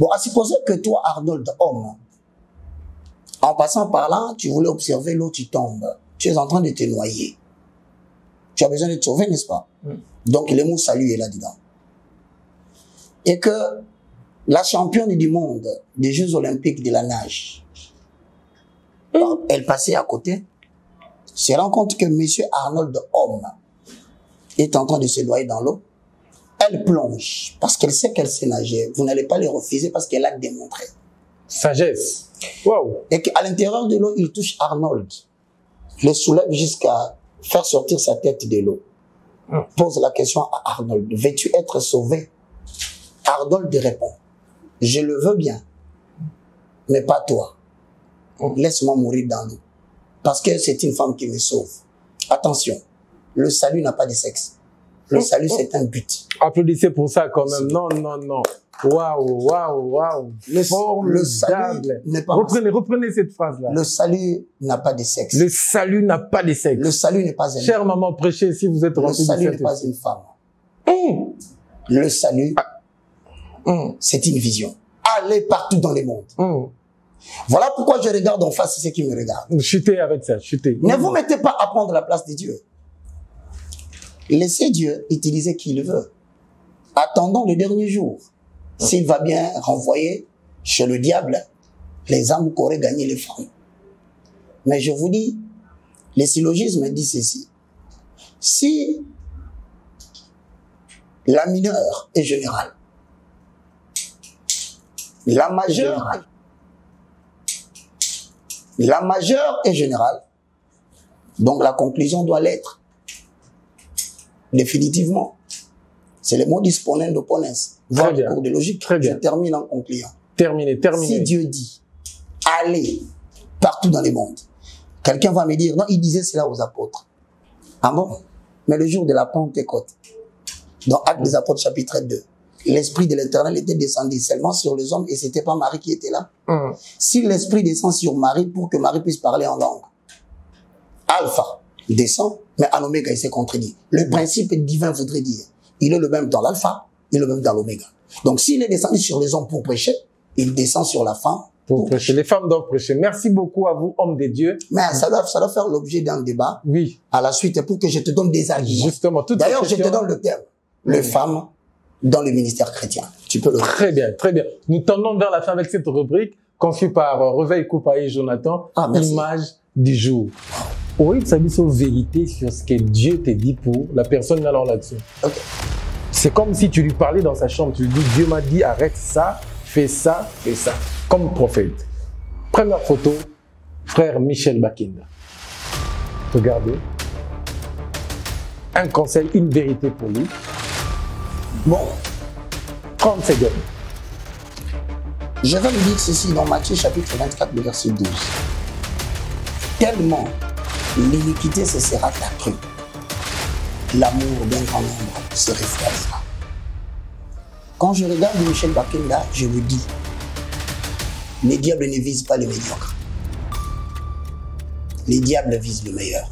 Bon, à supposer que toi, Arnold, homme, en passant par là, tu voulais observer l'eau, tu tombes. Tu es en train de te noyer. Tu as besoin de te sauver, n'est-ce pas? Donc, le mot salut est là-dedans. Et que la championne du monde des Jeux Olympiques de la nage, elle passait à côté, se rend compte que monsieur Arnold Homme est en train de se noyer dans l'eau. Elle plonge parce qu'elle sait qu'elle sait nager. Vous n'allez pas les refuser parce qu'elle a démontré. Sagesse. Waouh. Et qu'à l'intérieur de l'eau, il touche Arnold. Le soulève jusqu'à faire sortir sa tête de l'eau. Pose la question à Arnold. Veux-tu être sauvé? Arnold répond. Je le veux bien, mais pas toi. Laisse-moi mourir dans l'eau. Parce que c'est une femme qui me sauve. Attention, le salut n'a pas de sexe. Le salut, c'est un but. Applaudissez pour ça quand même. Non, non, non. Waouh, waouh, waouh. Le salut n'est pas... Reprenez cette phrase-là. Le salut n'a pas de sexe. Le salut n'a pas de sexe. Le salut n'est pas un... Chère maman, prêchez si vous êtes rempli de Saint-Esprit. Le salut n'est pas une femme. Le salut, c'est une vision. Allez partout dans le monde. Voilà pourquoi je regarde en face ceux qui me regardent. Chutez avec ça, chutez. Ne vous mettez pas à prendre la place de Dieu. Laissez Dieu utiliser qui il veut. Attendons le dernier jour. S'il va bien renvoyer chez le diable les âmes qu'auraient gagné les femmes. Mais je vous dis, les syllogismes disent ceci. Si la mineure est générale, la majeure est générale, donc la conclusion doit l'être. Définitivement. C'est le mot disponendo ponens. Voir le cours de logique. Très bien. Je termine en concluant. Terminé. Si Dieu dit, allez partout dans le monde, quelqu'un va me dire, non, il disait cela aux apôtres. Ah bon? Mais le jour de la Pentecôte, dans Actes des Apôtres chapitre 2, l'Esprit de l'Éternel était descendu seulement sur les hommes et c'était pas Marie qui était là. Si l'Esprit descend sur Marie pour que Marie puisse parler en langue, Alpha descend, mais en Oméga il s'est contredit. Le principe divin voudrait dire, il est le même dans l'Alpha, il est le même dans l'Oméga. Donc s'il est descendu sur les hommes pour prêcher, il descend sur la femme pour prêcher. Les femmes doivent prêcher. Merci beaucoup à vous, hommes de Dieu. Mais ça doit faire l'objet d'un débat. Oui. À la suite pour que je te donne des arguments. Justement. D'ailleurs, je te donne le terme. Les femmes dans le ministère chrétien. Tu peux le dire. Très bien, très bien. Nous tendons vers la fin avec cette rubrique conçue par Reveil Coupaille et Jonathan. Image du jour. Oui, ça dit sur vérité sur ce que Dieu te dit pour la personne alors là-dessus. Okay. C'est comme si tu lui parlais dans sa chambre. Tu lui dis, Dieu m'a dit, arrête ça, fais ça, fais ça. Comme prophète. Première photo, frère Michel Bakinda. Regardez. Un conseil, une vérité pour lui. Bon. 30 secondes. Je vais vous dire ceci dans Matthieu chapitre 24, le verset 12. Tellement l'iniquité se sera accrue, l'amour d'un grand nombre se refroidira. Quand je regarde Michel Bakinda, je me dis, les diables ne visent pas les médiocres. Les diables visent le meilleur.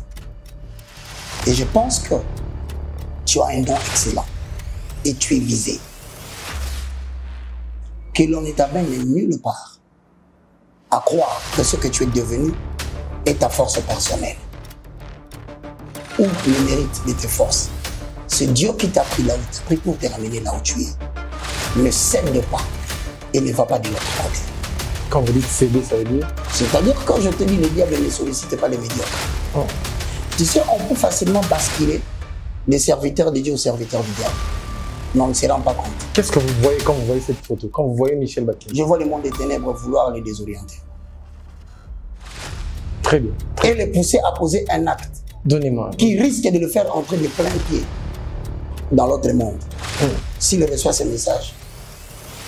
Et je pense que tu as un don excellent et tu es visé. Que l'on ne t'amène nulle part à croire que ce que tu es devenu est ta force personnelle ou le mérite de tes forces. C'est Dieu qui t'a pris là où tu as pris pour te ramener là où tu es. Ne cède pas et ne va pas de l'autre côté. Quand vous dites céder, ça veut dire? C'est-à-dire quand je te dis le diable ne sollicite pas les médiocres. Tu sais, on peut facilement basculer des serviteurs de Dieu aux serviteurs du diable. Mais on ne se rend pas compte. Qu'est-ce que vous voyez quand vous voyez cette photo? Quand vous voyez Michel Bakinda? Je vois le monde des ténèbres vouloir les désorienter. Très bien. Et les pousser à poser un acte. Donnez-moi. Qui risque de le faire entrer de plein pied dans l'autre monde. S'il reçoit ce message,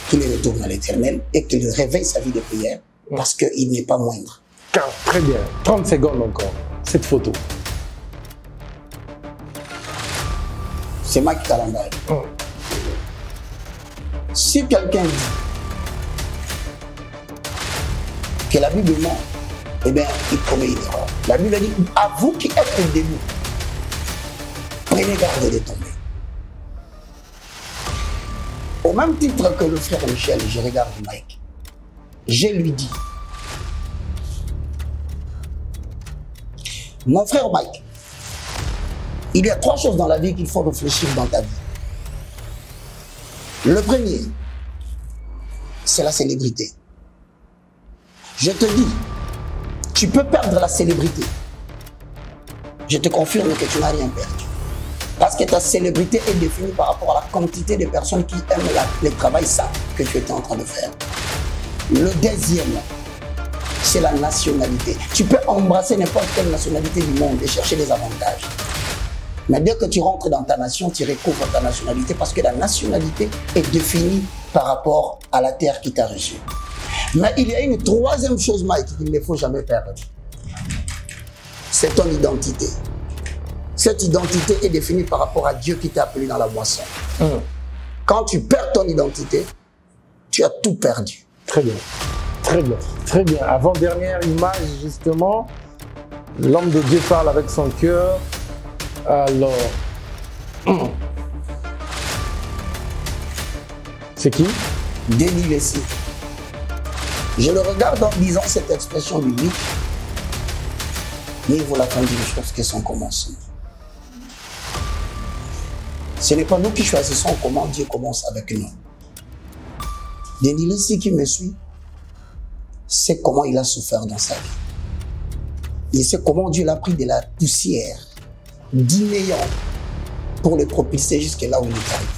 qu'il retourne à l'Éternel et qu'il réveille sa vie de prière parce qu'il n'est pas moindre. Très bien. 30 secondes encore. Cette photo. C'est Mike Kalambay. Si quelqu'un dit que la Bible ment, eh bien, il commet une erreur. La Bible dit, à vous qui êtes debout, prenez garde de tomber. Au même titre que le frère Michel, je regarde Mike. Je lui dis, mon frère Mike, il y a 3 choses dans la vie qu'il faut réfléchir dans ta vie. Le premier, c'est la célébrité. Je te dis, tu peux perdre la célébrité. Je te confirme que tu n'as rien perdu. Parce que ta célébrité est définie par rapport à la quantité de personnes qui aiment le travail ça que tu étais en train de faire. Le deuxième, c'est la nationalité. Tu peux embrasser n'importe quelle nationalité du monde et chercher des avantages. Mais dès que tu rentres dans ta nation, tu recouvres ta nationalité parce que la nationalité est définie par rapport à la terre qui t'a reçu. Mais il y a une troisième chose, Mike, qu'il ne faut jamais perdre. C'est ton identité. Cette identité est définie par rapport à Dieu qui t'a appelé dans la moisson. Quand tu perds ton identité, tu as tout perdu. Très bien, très bien, très bien. Avant-dernière image, justement, l'homme de Dieu parle avec son cœur. Alors, c'est qui? Denis Leslie. Je le regarde en disant cette expression biblique. Mais il vaut la fin d'une chose que son commencement. Ce n'est pas nous qui choisissons comment Dieu commence avec nous. Denis Leslie qui me suit, c'est comment il a souffert dans sa vie. Il sait comment Dieu l'a pris de la poussière, du néant, pour le propulser jusque là où il est arrivé.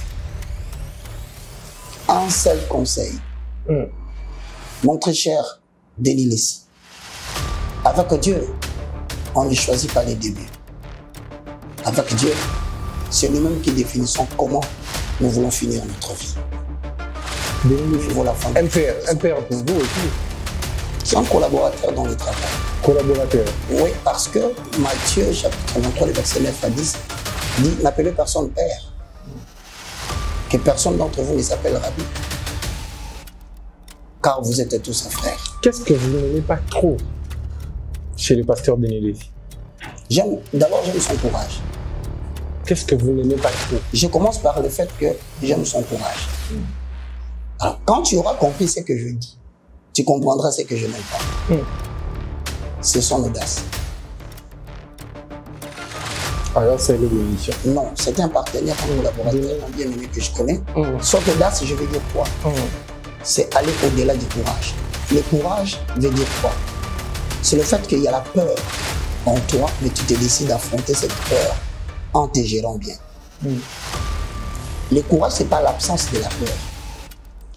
Un seul conseil. Mon très cher Denis Leslie, avec Dieu, on ne choisit pas les débuts. Avec Dieu, c'est nous-mêmes qui définissons comment nous voulons finir notre vie. Voilà, un père pour vous aussi. C'est un collaborateur dans le travail. Collaborateur. Oui, parce que Matthieu, chapitre 23, verset 9 à 10, dit « N'appelez personne père, que personne d'entre vous ne s'appelle rabbi, car vous êtes tous un frère. » Qu'est-ce que vous n'aimez pas trop chez le pasteur Denis Leslie? D'abord, j'aime son courage. Qu'est-ce que vous n'aimez pas trop? Je commence par le fait que j'aime son courage. Alors, quand tu auras compris ce que je dis, tu comprendras ce que je n'aime pas. C'est son audace. Alors, c'est l'émission. Non, c'est un partenaire, un collaborateur, un bien-aimé que je connais. Son audace, je veux dire quoi? C'est aller au-delà du courage. Le courage veut dire quoi? C'est le fait qu'il y a la peur en toi, mais tu te décides d'affronter cette peur en te gérant bien. Le courage, ce n'est pas l'absence de la peur.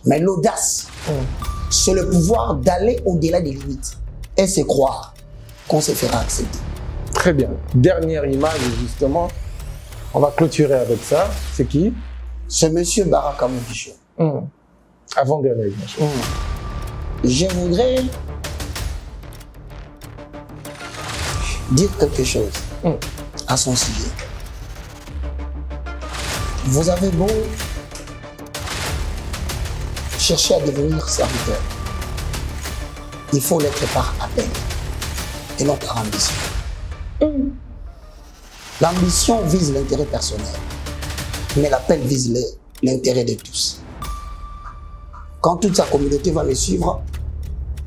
Mais l'audace, c'est le pouvoir d'aller au-delà des limites et se croire qu'on se fera accepter. Très bien. Dernière image, justement. On va clôturer avec ça. C'est qui? C'est monsieur Baraka Moudisho. Avant-dernière image. Je voudrais dire quelque chose à son sujet. Vous avez beau chercher à devenir serviteur, il faut l'être par appel et non par ambition. L'ambition vise l'intérêt personnel, mais l'appel vise l'intérêt de tous. Quand toute sa communauté va me suivre,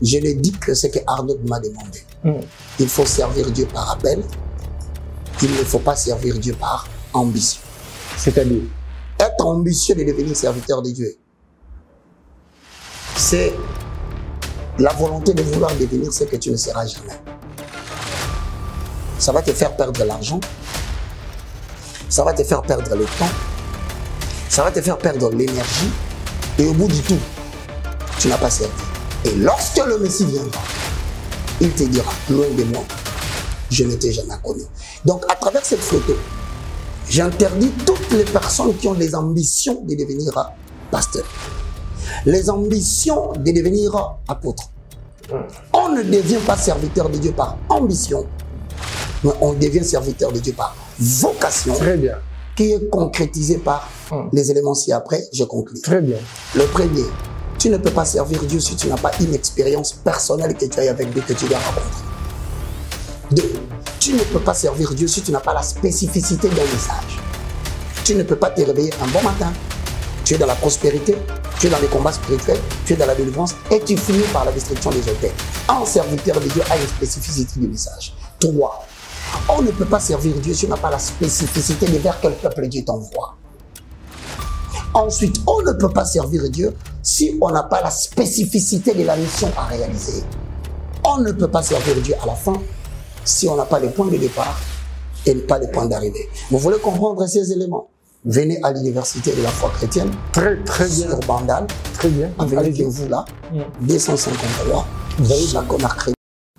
je lui dis que c'est ce que Arnaud m'a demandé. Il faut servir Dieu par appel, il ne faut pas servir Dieu par ambition. C'est-à-dire? Être ambitieux de devenir serviteur de Dieu, c'est la volonté de vouloir devenir ce que tu ne seras jamais. Ça va te faire perdre l'argent, ça va te faire perdre le temps, ça va te faire perdre l'énergie, et au bout du tout, tu n'as pas servi. Et lorsque le Messie viendra, il te dira, loin de moi, je ne t'ai jamais connu. Donc à travers cette photo, j'interdis toutes les personnes qui ont des ambitions de devenir pasteur, les ambitions de devenir apôtre. On ne devient pas serviteur de Dieu par ambition, mais on devient serviteur de Dieu par vocation. Très bien. Qui est concrétisée par les éléments ci-après, je conclue. Très bien. Le premier, tu ne peux pas servir Dieu si tu n'as pas une expérience personnelle que tu as avec Dieu, que tu dois rencontrer. Deux, tu ne peux pas servir Dieu si tu n'as pas la spécificité d'un message. Tu ne peux pas te réveiller un bon matin. Tu es dans la prospérité, tu es dans les combats spirituels, tu es dans la délivrance et tu finis par la destruction des hôtels. Un serviteur de Dieu a une spécificité du message. Trois, on ne peut pas servir Dieu si on n'a pas la spécificité de vers quel peuple Dieu t'envoie. Ensuite, on ne peut pas servir Dieu Si on n'a pas la spécificité de la mission à réaliser, on ne peut pas servir Dieu à la fin si on n'a pas les points de départ et pas les points d'arrivée. Vous voulez comprendre ces éléments? Venez à l'université de la foi chrétienne. Très bien. Sur Bandal. Très bien. Avec vous là. 253. Chaque mercredi.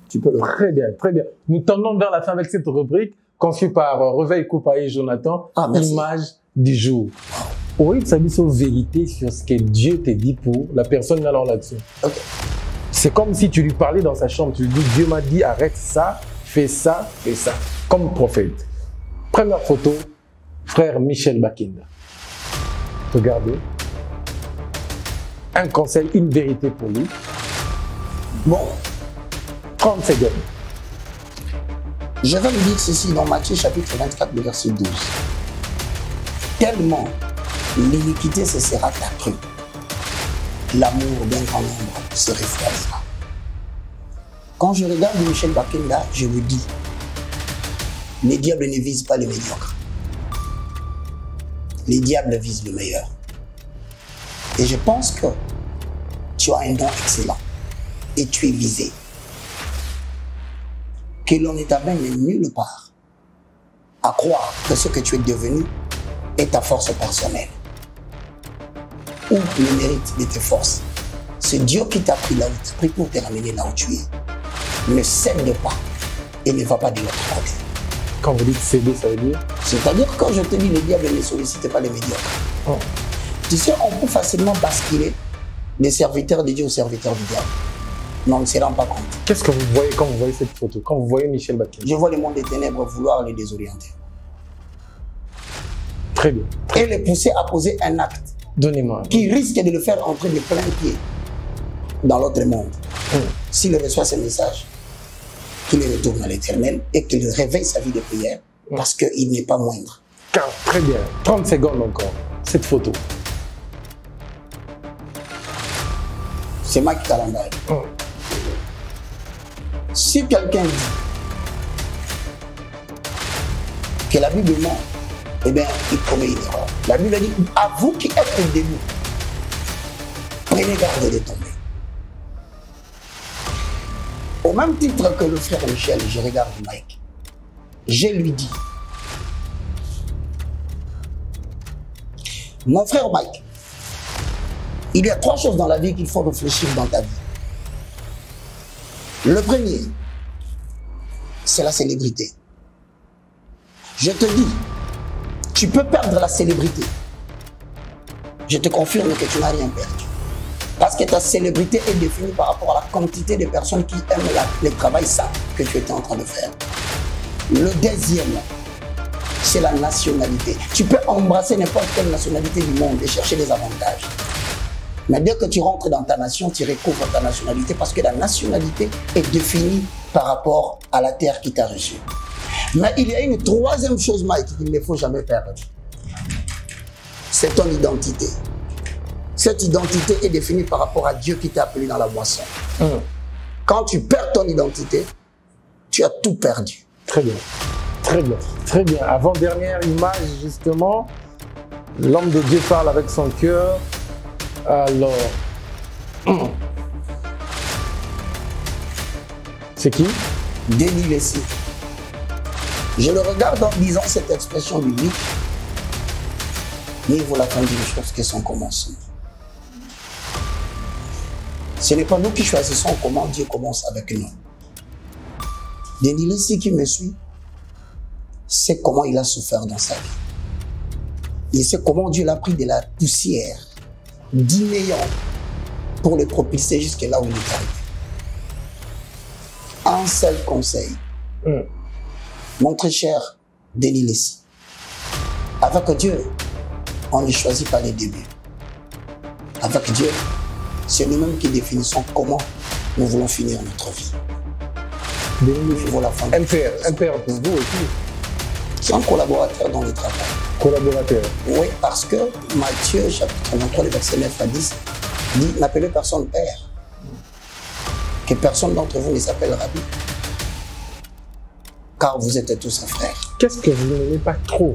Tu peux le voir. Très bien, très bien. Nous tendons vers la fin avec cette rubrique conçue par Reveil Coupaille et Jonathan. Image du jour. Oui, ça dit sur vérité sur ce que Dieu te dit pour la personne alors là-dessus. Okay. C'est comme si tu lui parlais dans sa chambre. Tu lui dis, Dieu m'a dit, arrête ça, fais ça, fais ça. Comme prophète. Première photo, frère Michel Bakinda. Regardez. Un conseil, une vérité pour lui. Bon. 30 secondes. Je vais vous dire ceci dans Matthieu chapitre 24, le verset 12. Tellement l'iniquité se sera accrue, l'amour d'un grand nombre se refroidira. Quand je regarde Michel Bakinda, je me dis, les diables ne visent pas les médiocres. Les diables visent le meilleur. Et je pense que tu as un don excellent et tu es visé. Que l'on ne t'amène nulle part à croire que ce que tu es devenu est ta force personnelle ou le mérite de tes forces. C'est Dieu qui t'a pris là où tu as pris pour te ramener là où tu es. Ne cède pas et ne va pas de l'autre côté. Quand vous dites céder, ça veut dire? C'est-à-dire quand je te dis les diables ne sollicitent pas les médiocres. Oh. Tu sais, on peut facilement basculer des serviteurs de Dieu aux serviteurs du diable. Mais on ne se rend pas compte. Qu'est-ce que vous voyez quand vous voyez cette photo? Quand vous voyez Michel Bakinda? Je vois le monde des ténèbres vouloir les désorienter. Très bien. Et les pousser à poser un acte. Donnez-moi. Qui risque de le faire entrer de plein pied dans l'autre monde. S'il reçoit ce message, qu'il retourne à l'Éternel et qu'il réveille sa vie de prière parce qu'il n'est pas moindre. Très bien. 30 secondes encore. Cette photo. C'est Mike Kalandai. Si quelqu'un dit que la Bible ment, eh bien, il commet une erreur. La Bible dit, à vous qui êtes debout, prenez garde de tomber. Au même titre que le frère Michel, je regarde Mike. Je lui dis, mon frère Mike, il y a 3 choses dans la vie qu'il faut réfléchir dans ta vie. Le premier, c'est la célébrité. Je te dis, tu peux perdre la célébrité. Je te confirme que tu n'as rien perdu. Parce que ta célébrité est définie par rapport à la quantité de personnes qui aiment le travail sain que tu étais en train de faire. Le deuxième, c'est la nationalité. Tu peux embrasser n'importe quelle nationalité du monde et chercher des avantages. Mais dès que tu rentres dans ta nation, tu recouvres ta nationalité parce que la nationalité est définie par rapport à la terre qui t'a reçu. Mais il y a une troisième chose, Mike, qu'il ne faut jamais perdre. C'est ton identité. Cette identité est définie par rapport à Dieu qui t'a appelé dans la moisson. Quand tu perds ton identité, tu as tout perdu. Très bien. Très bien. Très bien. Avant-dernière image, justement, l'homme de Dieu parle avec son cœur. Alors, c'est qui? Denis Lessy. Je le regarde en disant cette expression biblique. Mais il vaut la fin d'une chose que son commencement. Ce n'est pas nous qui choisissons comment Dieu commence avec nous. Denis Lessy qui me suit, c'est comment il a souffert dans sa vie. Il sait comment Dieu l'a pris de la poussière d'ignorant pour le propulser jusque là où il est arrivé. Un seul conseil. Mon très cher Denis Lessy, avec Dieu, on ne choisit pas les débuts. Avec Dieu, c'est nous-mêmes qui définissons comment nous voulons finir notre vie. Voilà, un père pour vous aussi. C'est un collaborateur dans le travail. Collaborateur. Oui, parce que Matthieu, chapitre 23, le verset 9 à 10, dit « N'appelez personne père, que personne d'entre vous ne s'appelle rabbi, car vous êtes tous un frère. » Qu'est-ce que vous n'aimez pas trop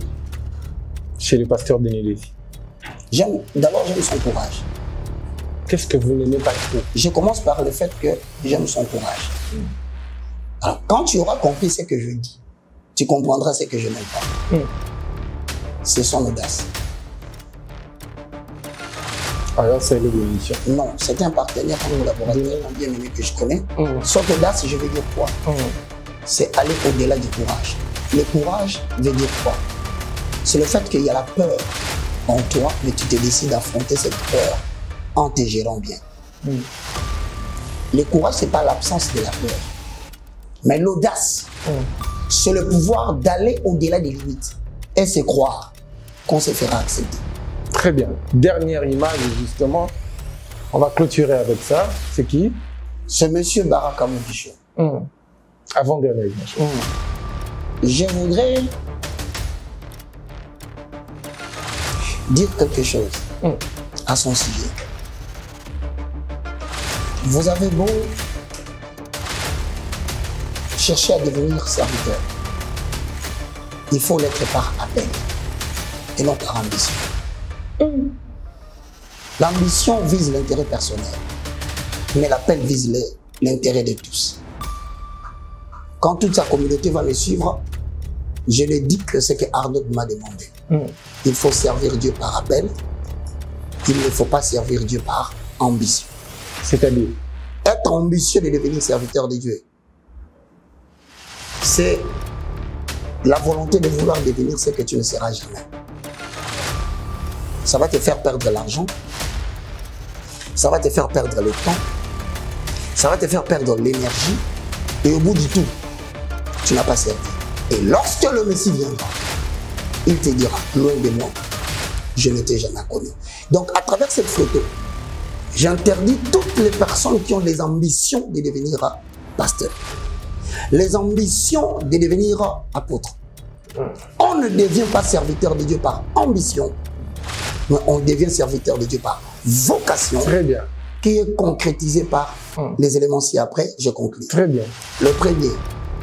chez le pasteur Denis Lessy? D'abord, j'aime son courage. Qu'est-ce que vous n'aimez pas trop? Je commence par le fait que j'aime son courage. Alors, quand tu auras compris ce que je dis, tu comprendras ce que je n'aime pas. C'est son audace. Alors, c'est l'évolution. Non, c'est un partenaire, un collaborateur, un bien-aimé que je connais. Son audace, je veux dire quoi? C'est aller au-delà du courage. Le courage veut dire quoi? C'est le fait qu'il y a la peur en toi, mais tu te décides d'affronter cette peur en te gérant bien. Le courage, c'est pas l'absence de la peur. Mais l'audace, c'est le pouvoir d'aller au-delà des limites et se croire qu'on se fera accepter. Très bien. Dernière image, justement. On va clôturer avec ça. C'est qui? C'est monsieur Baraka Moukisho. Avant-dernière image. Je voudrais dire quelque chose à son sujet. Vous avez beau chercher à devenir serviteur, il faut l'être par appel et non par ambition. L'ambition vise l'intérêt personnel, mais l'appel vise l'intérêt de tous. Quand toute sa communauté va me suivre, je lui dis que c'est ce que Arnaud m'a demandé. Il faut servir Dieu par appel, il ne faut pas servir Dieu par ambition. C'est-à-dire? Être ambitieux de devenir serviteur de Dieu, c'est la volonté de vouloir devenir ce que tu ne seras jamais. Ça va te faire perdre l'argent, ça va te faire perdre le temps, ça va te faire perdre l'énergie, et au bout du tout, tu n'as pas servi. Et lorsque le Messie viendra, il te dira, loin de moi, je ne t'ai jamais connu. Donc à travers cette photo, j'interdis toutes les personnes qui ont des ambitions de devenir pasteur, les ambitions de devenir apôtre. On ne devient pas serviteur de Dieu par ambition, mais on devient serviteur de Dieu par vocation. Très bien. Qui est concrétisée par les éléments ci-après, je conclue. Très bien. Le premier,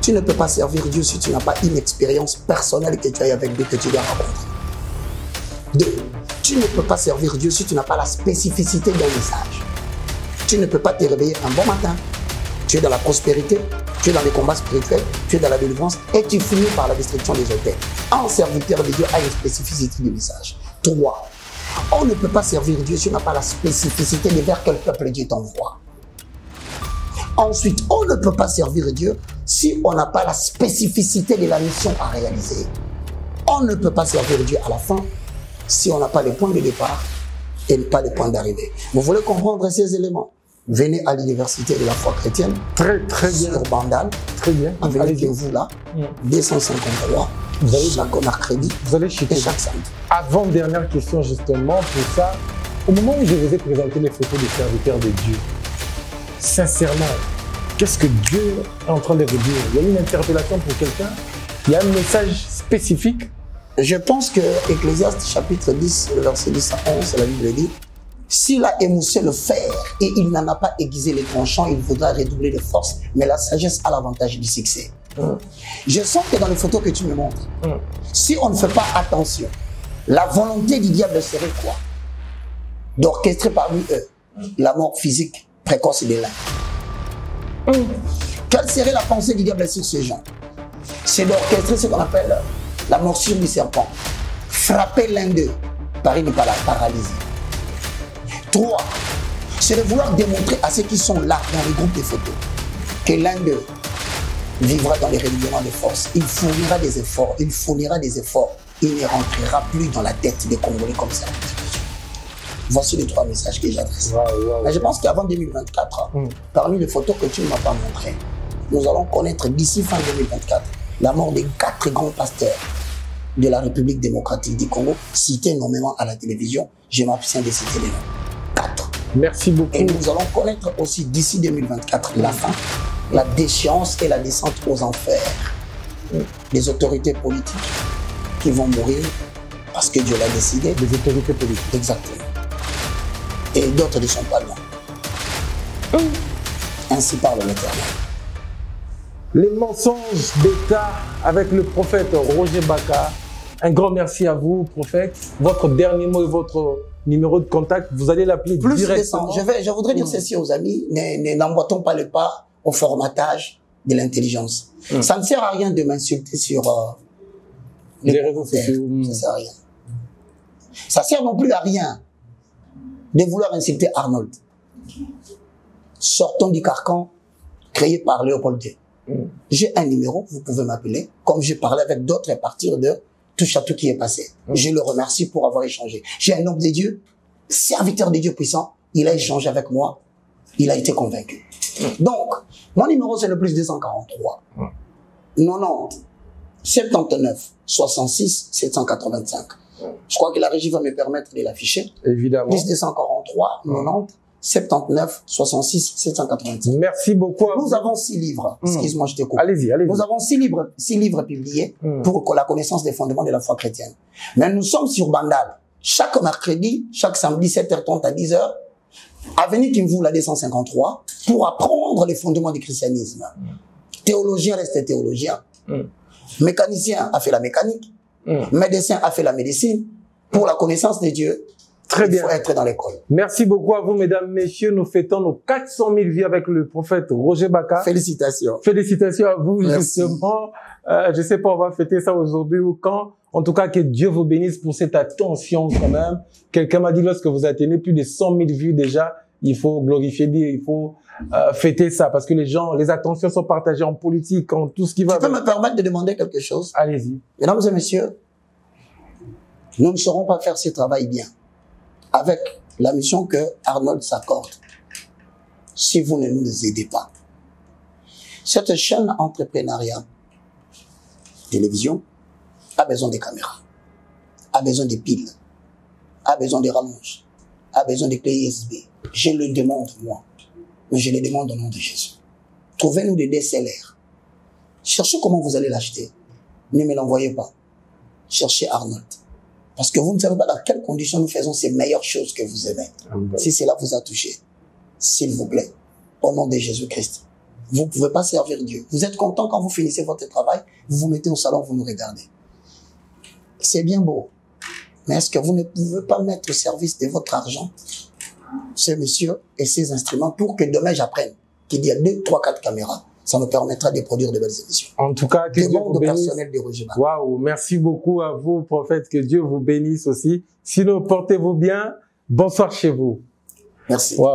tu ne peux pas servir Dieu si tu n'as pas une expérience personnelle que tu as avec Dieu, que tu dois rencontrer. Deux, tu ne peux pas servir Dieu si tu n'as pas la spécificité d'un message. Tu ne peux pas te réveiller un bon matin. Tu es dans la prospérité, tu es dans les combats spirituels, tu es dans la délivrance et tu finis par la destruction des hôtels. Un serviteur de Dieu a une spécificité du message. Trois, on ne peut pas servir Dieu si on n'a pas la spécificité de vers quel peuple Dieu t'envoie. Ensuite, on ne peut pas servir Dieu si on n'a pas la spécificité de la mission à réaliser. On ne peut pas servir Dieu à la fin si on n'a pas les points de départ et pas les points d'arrivée. Vous voulez comprendre ces éléments? Venez à l'université de la foi chrétienne. Très bien. Sur Bandal. Très bien. Avec vous là. 253. Chaque mercredi. Vous allez chuter. Et chaque samedi. Avant-dernière question justement pour ça. Au moment où je vous ai présenté les photos des serviteurs de Dieu, sincèrement, qu'est-ce que Dieu est en train de vous dire? Il y a une interpellation pour quelqu'un? Il y a un message spécifique? Je pense que Ecclésiaste chapitre 10, le verset 10 à 11, la Bible dit: s'il a émoussé le fer et il n'en a pas aiguisé les tranchants, il faudra redoubler de force, mais la sagesse a l'avantage du succès. Je sens que dans les photos que tu me montres, si on ne fait pas attention, la volonté du diable serait quoi? D'orchestrer parmi eux la mort physique précoce de l'un. Quelle serait la pensée du diable sur ces gens? C'est d'orchestrer ce qu'on appelle la morsure du serpent. Frapper l'un d'eux par une paralysie. 3. C'est de vouloir démontrer à ceux qui sont là dans les groupes de photos que l'un d'eux vivra dans les rayonnements de force. Il fournira des efforts, il ne rentrera plus dans la tête des Congolais comme ça. Voici les 3 messages que j'adresse. Mais je pense qu'avant 2024, parmi les photos que tu ne m'as pas montrées, nous allons connaître d'ici fin 2024 la mort des 4 grands pasteurs de la République démocratique du Congo, cités nommément à la télévision. Je m'abstiens de citer les noms. 4. Merci beaucoup. Et nous allons connaître aussi d'ici 2024 la fin, la déchéance et la descente aux enfers des autorités politiques qui vont mourir parce que Dieu l'a décidé. Des autorités politiques. Exactement. Et d'autres ne sont pas loin. Ainsi parle l'Éternel. Les mensonges d'État avec le prophète Roger Baka. Un grand merci à vous, prophète. Votre dernier mot et votre numéro de contact, vous allez l'appeler directement. Je voudrais dire ceci aux amis, n'emboîtons pas le pas au formatage de l'intelligence. Ça ne sert à rien de m'insulter sur les réseaux sociaux. Ça sert à rien. Ça sert non plus à rien de vouloir insulter Arnold. Sortons du carcan créé par Léopold II. J'ai un numéro, vous pouvez m'appeler, comme j'ai parlé avec d'autres à partir de touche à tout qui est passé. Je le remercie pour avoir échangé. J'ai un homme de Dieu, serviteur de Dieu puissant, il a échangé avec moi, il a été convaincu. Donc, mon numéro c'est le plus 243 90 79 66 785. Je crois que la régie va me permettre de l'afficher. Évidemment. Plus 243 90 79 66 785. Merci beaucoup. Nous avons 6 livres. Excuse-moi, je te coupe. Allez-y, allez-y. Nous avons 6 livres publiés pour la connaissance des fondements de la foi chrétienne. Mais nous sommes sur Bandal. Chaque mercredi, chaque samedi, 7h30 à 10h, avenue Kimvu, la 253, pour apprendre les fondements du christianisme. Théologien reste théologien. Mécanicien a fait la mécanique. Médecin a fait la médecine. Pour la connaissance de Dieu, très bien. Il faut être dans l'école. Merci beaucoup à vous, mesdames, messieurs. Nous fêtons nos 400 000 vies avec le prophète Roger Baka. Félicitations. Félicitations à vous, merci. Justement. Je sais pas, on va fêter ça aujourd'hui ou quand. En tout cas, que Dieu vous bénisse pour cette attention quand même. Quelqu'un m'a dit, lorsque vous atteignez plus de 100 000 vues déjà, il faut glorifier Dieu, il faut fêter ça, parce que les gens, les attentions sont partagées en politique, en tout ce qui va. Tu peux me permettre de demander quelque chose? Allez-y. Mesdames et messieurs, nous ne saurons pas faire ce travail bien avec la mission que Arnold s'accorde si vous ne nous aidez pas. Cette chaîne entrepreneuriat, télévision, a besoin de caméras, a besoin de piles, a besoin de rallonges, a besoin de clés USB. Je le demande, moi, mais je le demande au nom de Jésus. Trouvez-nous des DSLR. Cherchez comment vous allez l'acheter. Ne me l'envoyez pas. Cherchez Arnold. Parce que vous ne savez pas dans quelles conditions nous faisons ces meilleures choses que vous aimez. Si cela vous a touché, s'il vous plaît, au nom de Jésus-Christ, vous ne pouvez pas servir Dieu. Vous êtes content quand vous finissez votre travail, vous vous mettez au salon, vous nous regardez. C'est bien beau. Mais est-ce que vous ne pouvez pas mettre au service de votre argent ce monsieur et ses instruments pour que demain j'apprenne qu'il y a 2, 3, 4 caméras? Ça nous permettra de produire de belles émissions. En tout cas, que Dieu vous bénisse. Personnel de Roger Baka. Waouh, merci beaucoup à vous, prophète. Que Dieu vous bénisse aussi. Sinon, portez-vous bien. Bonsoir chez vous. Merci. Wow.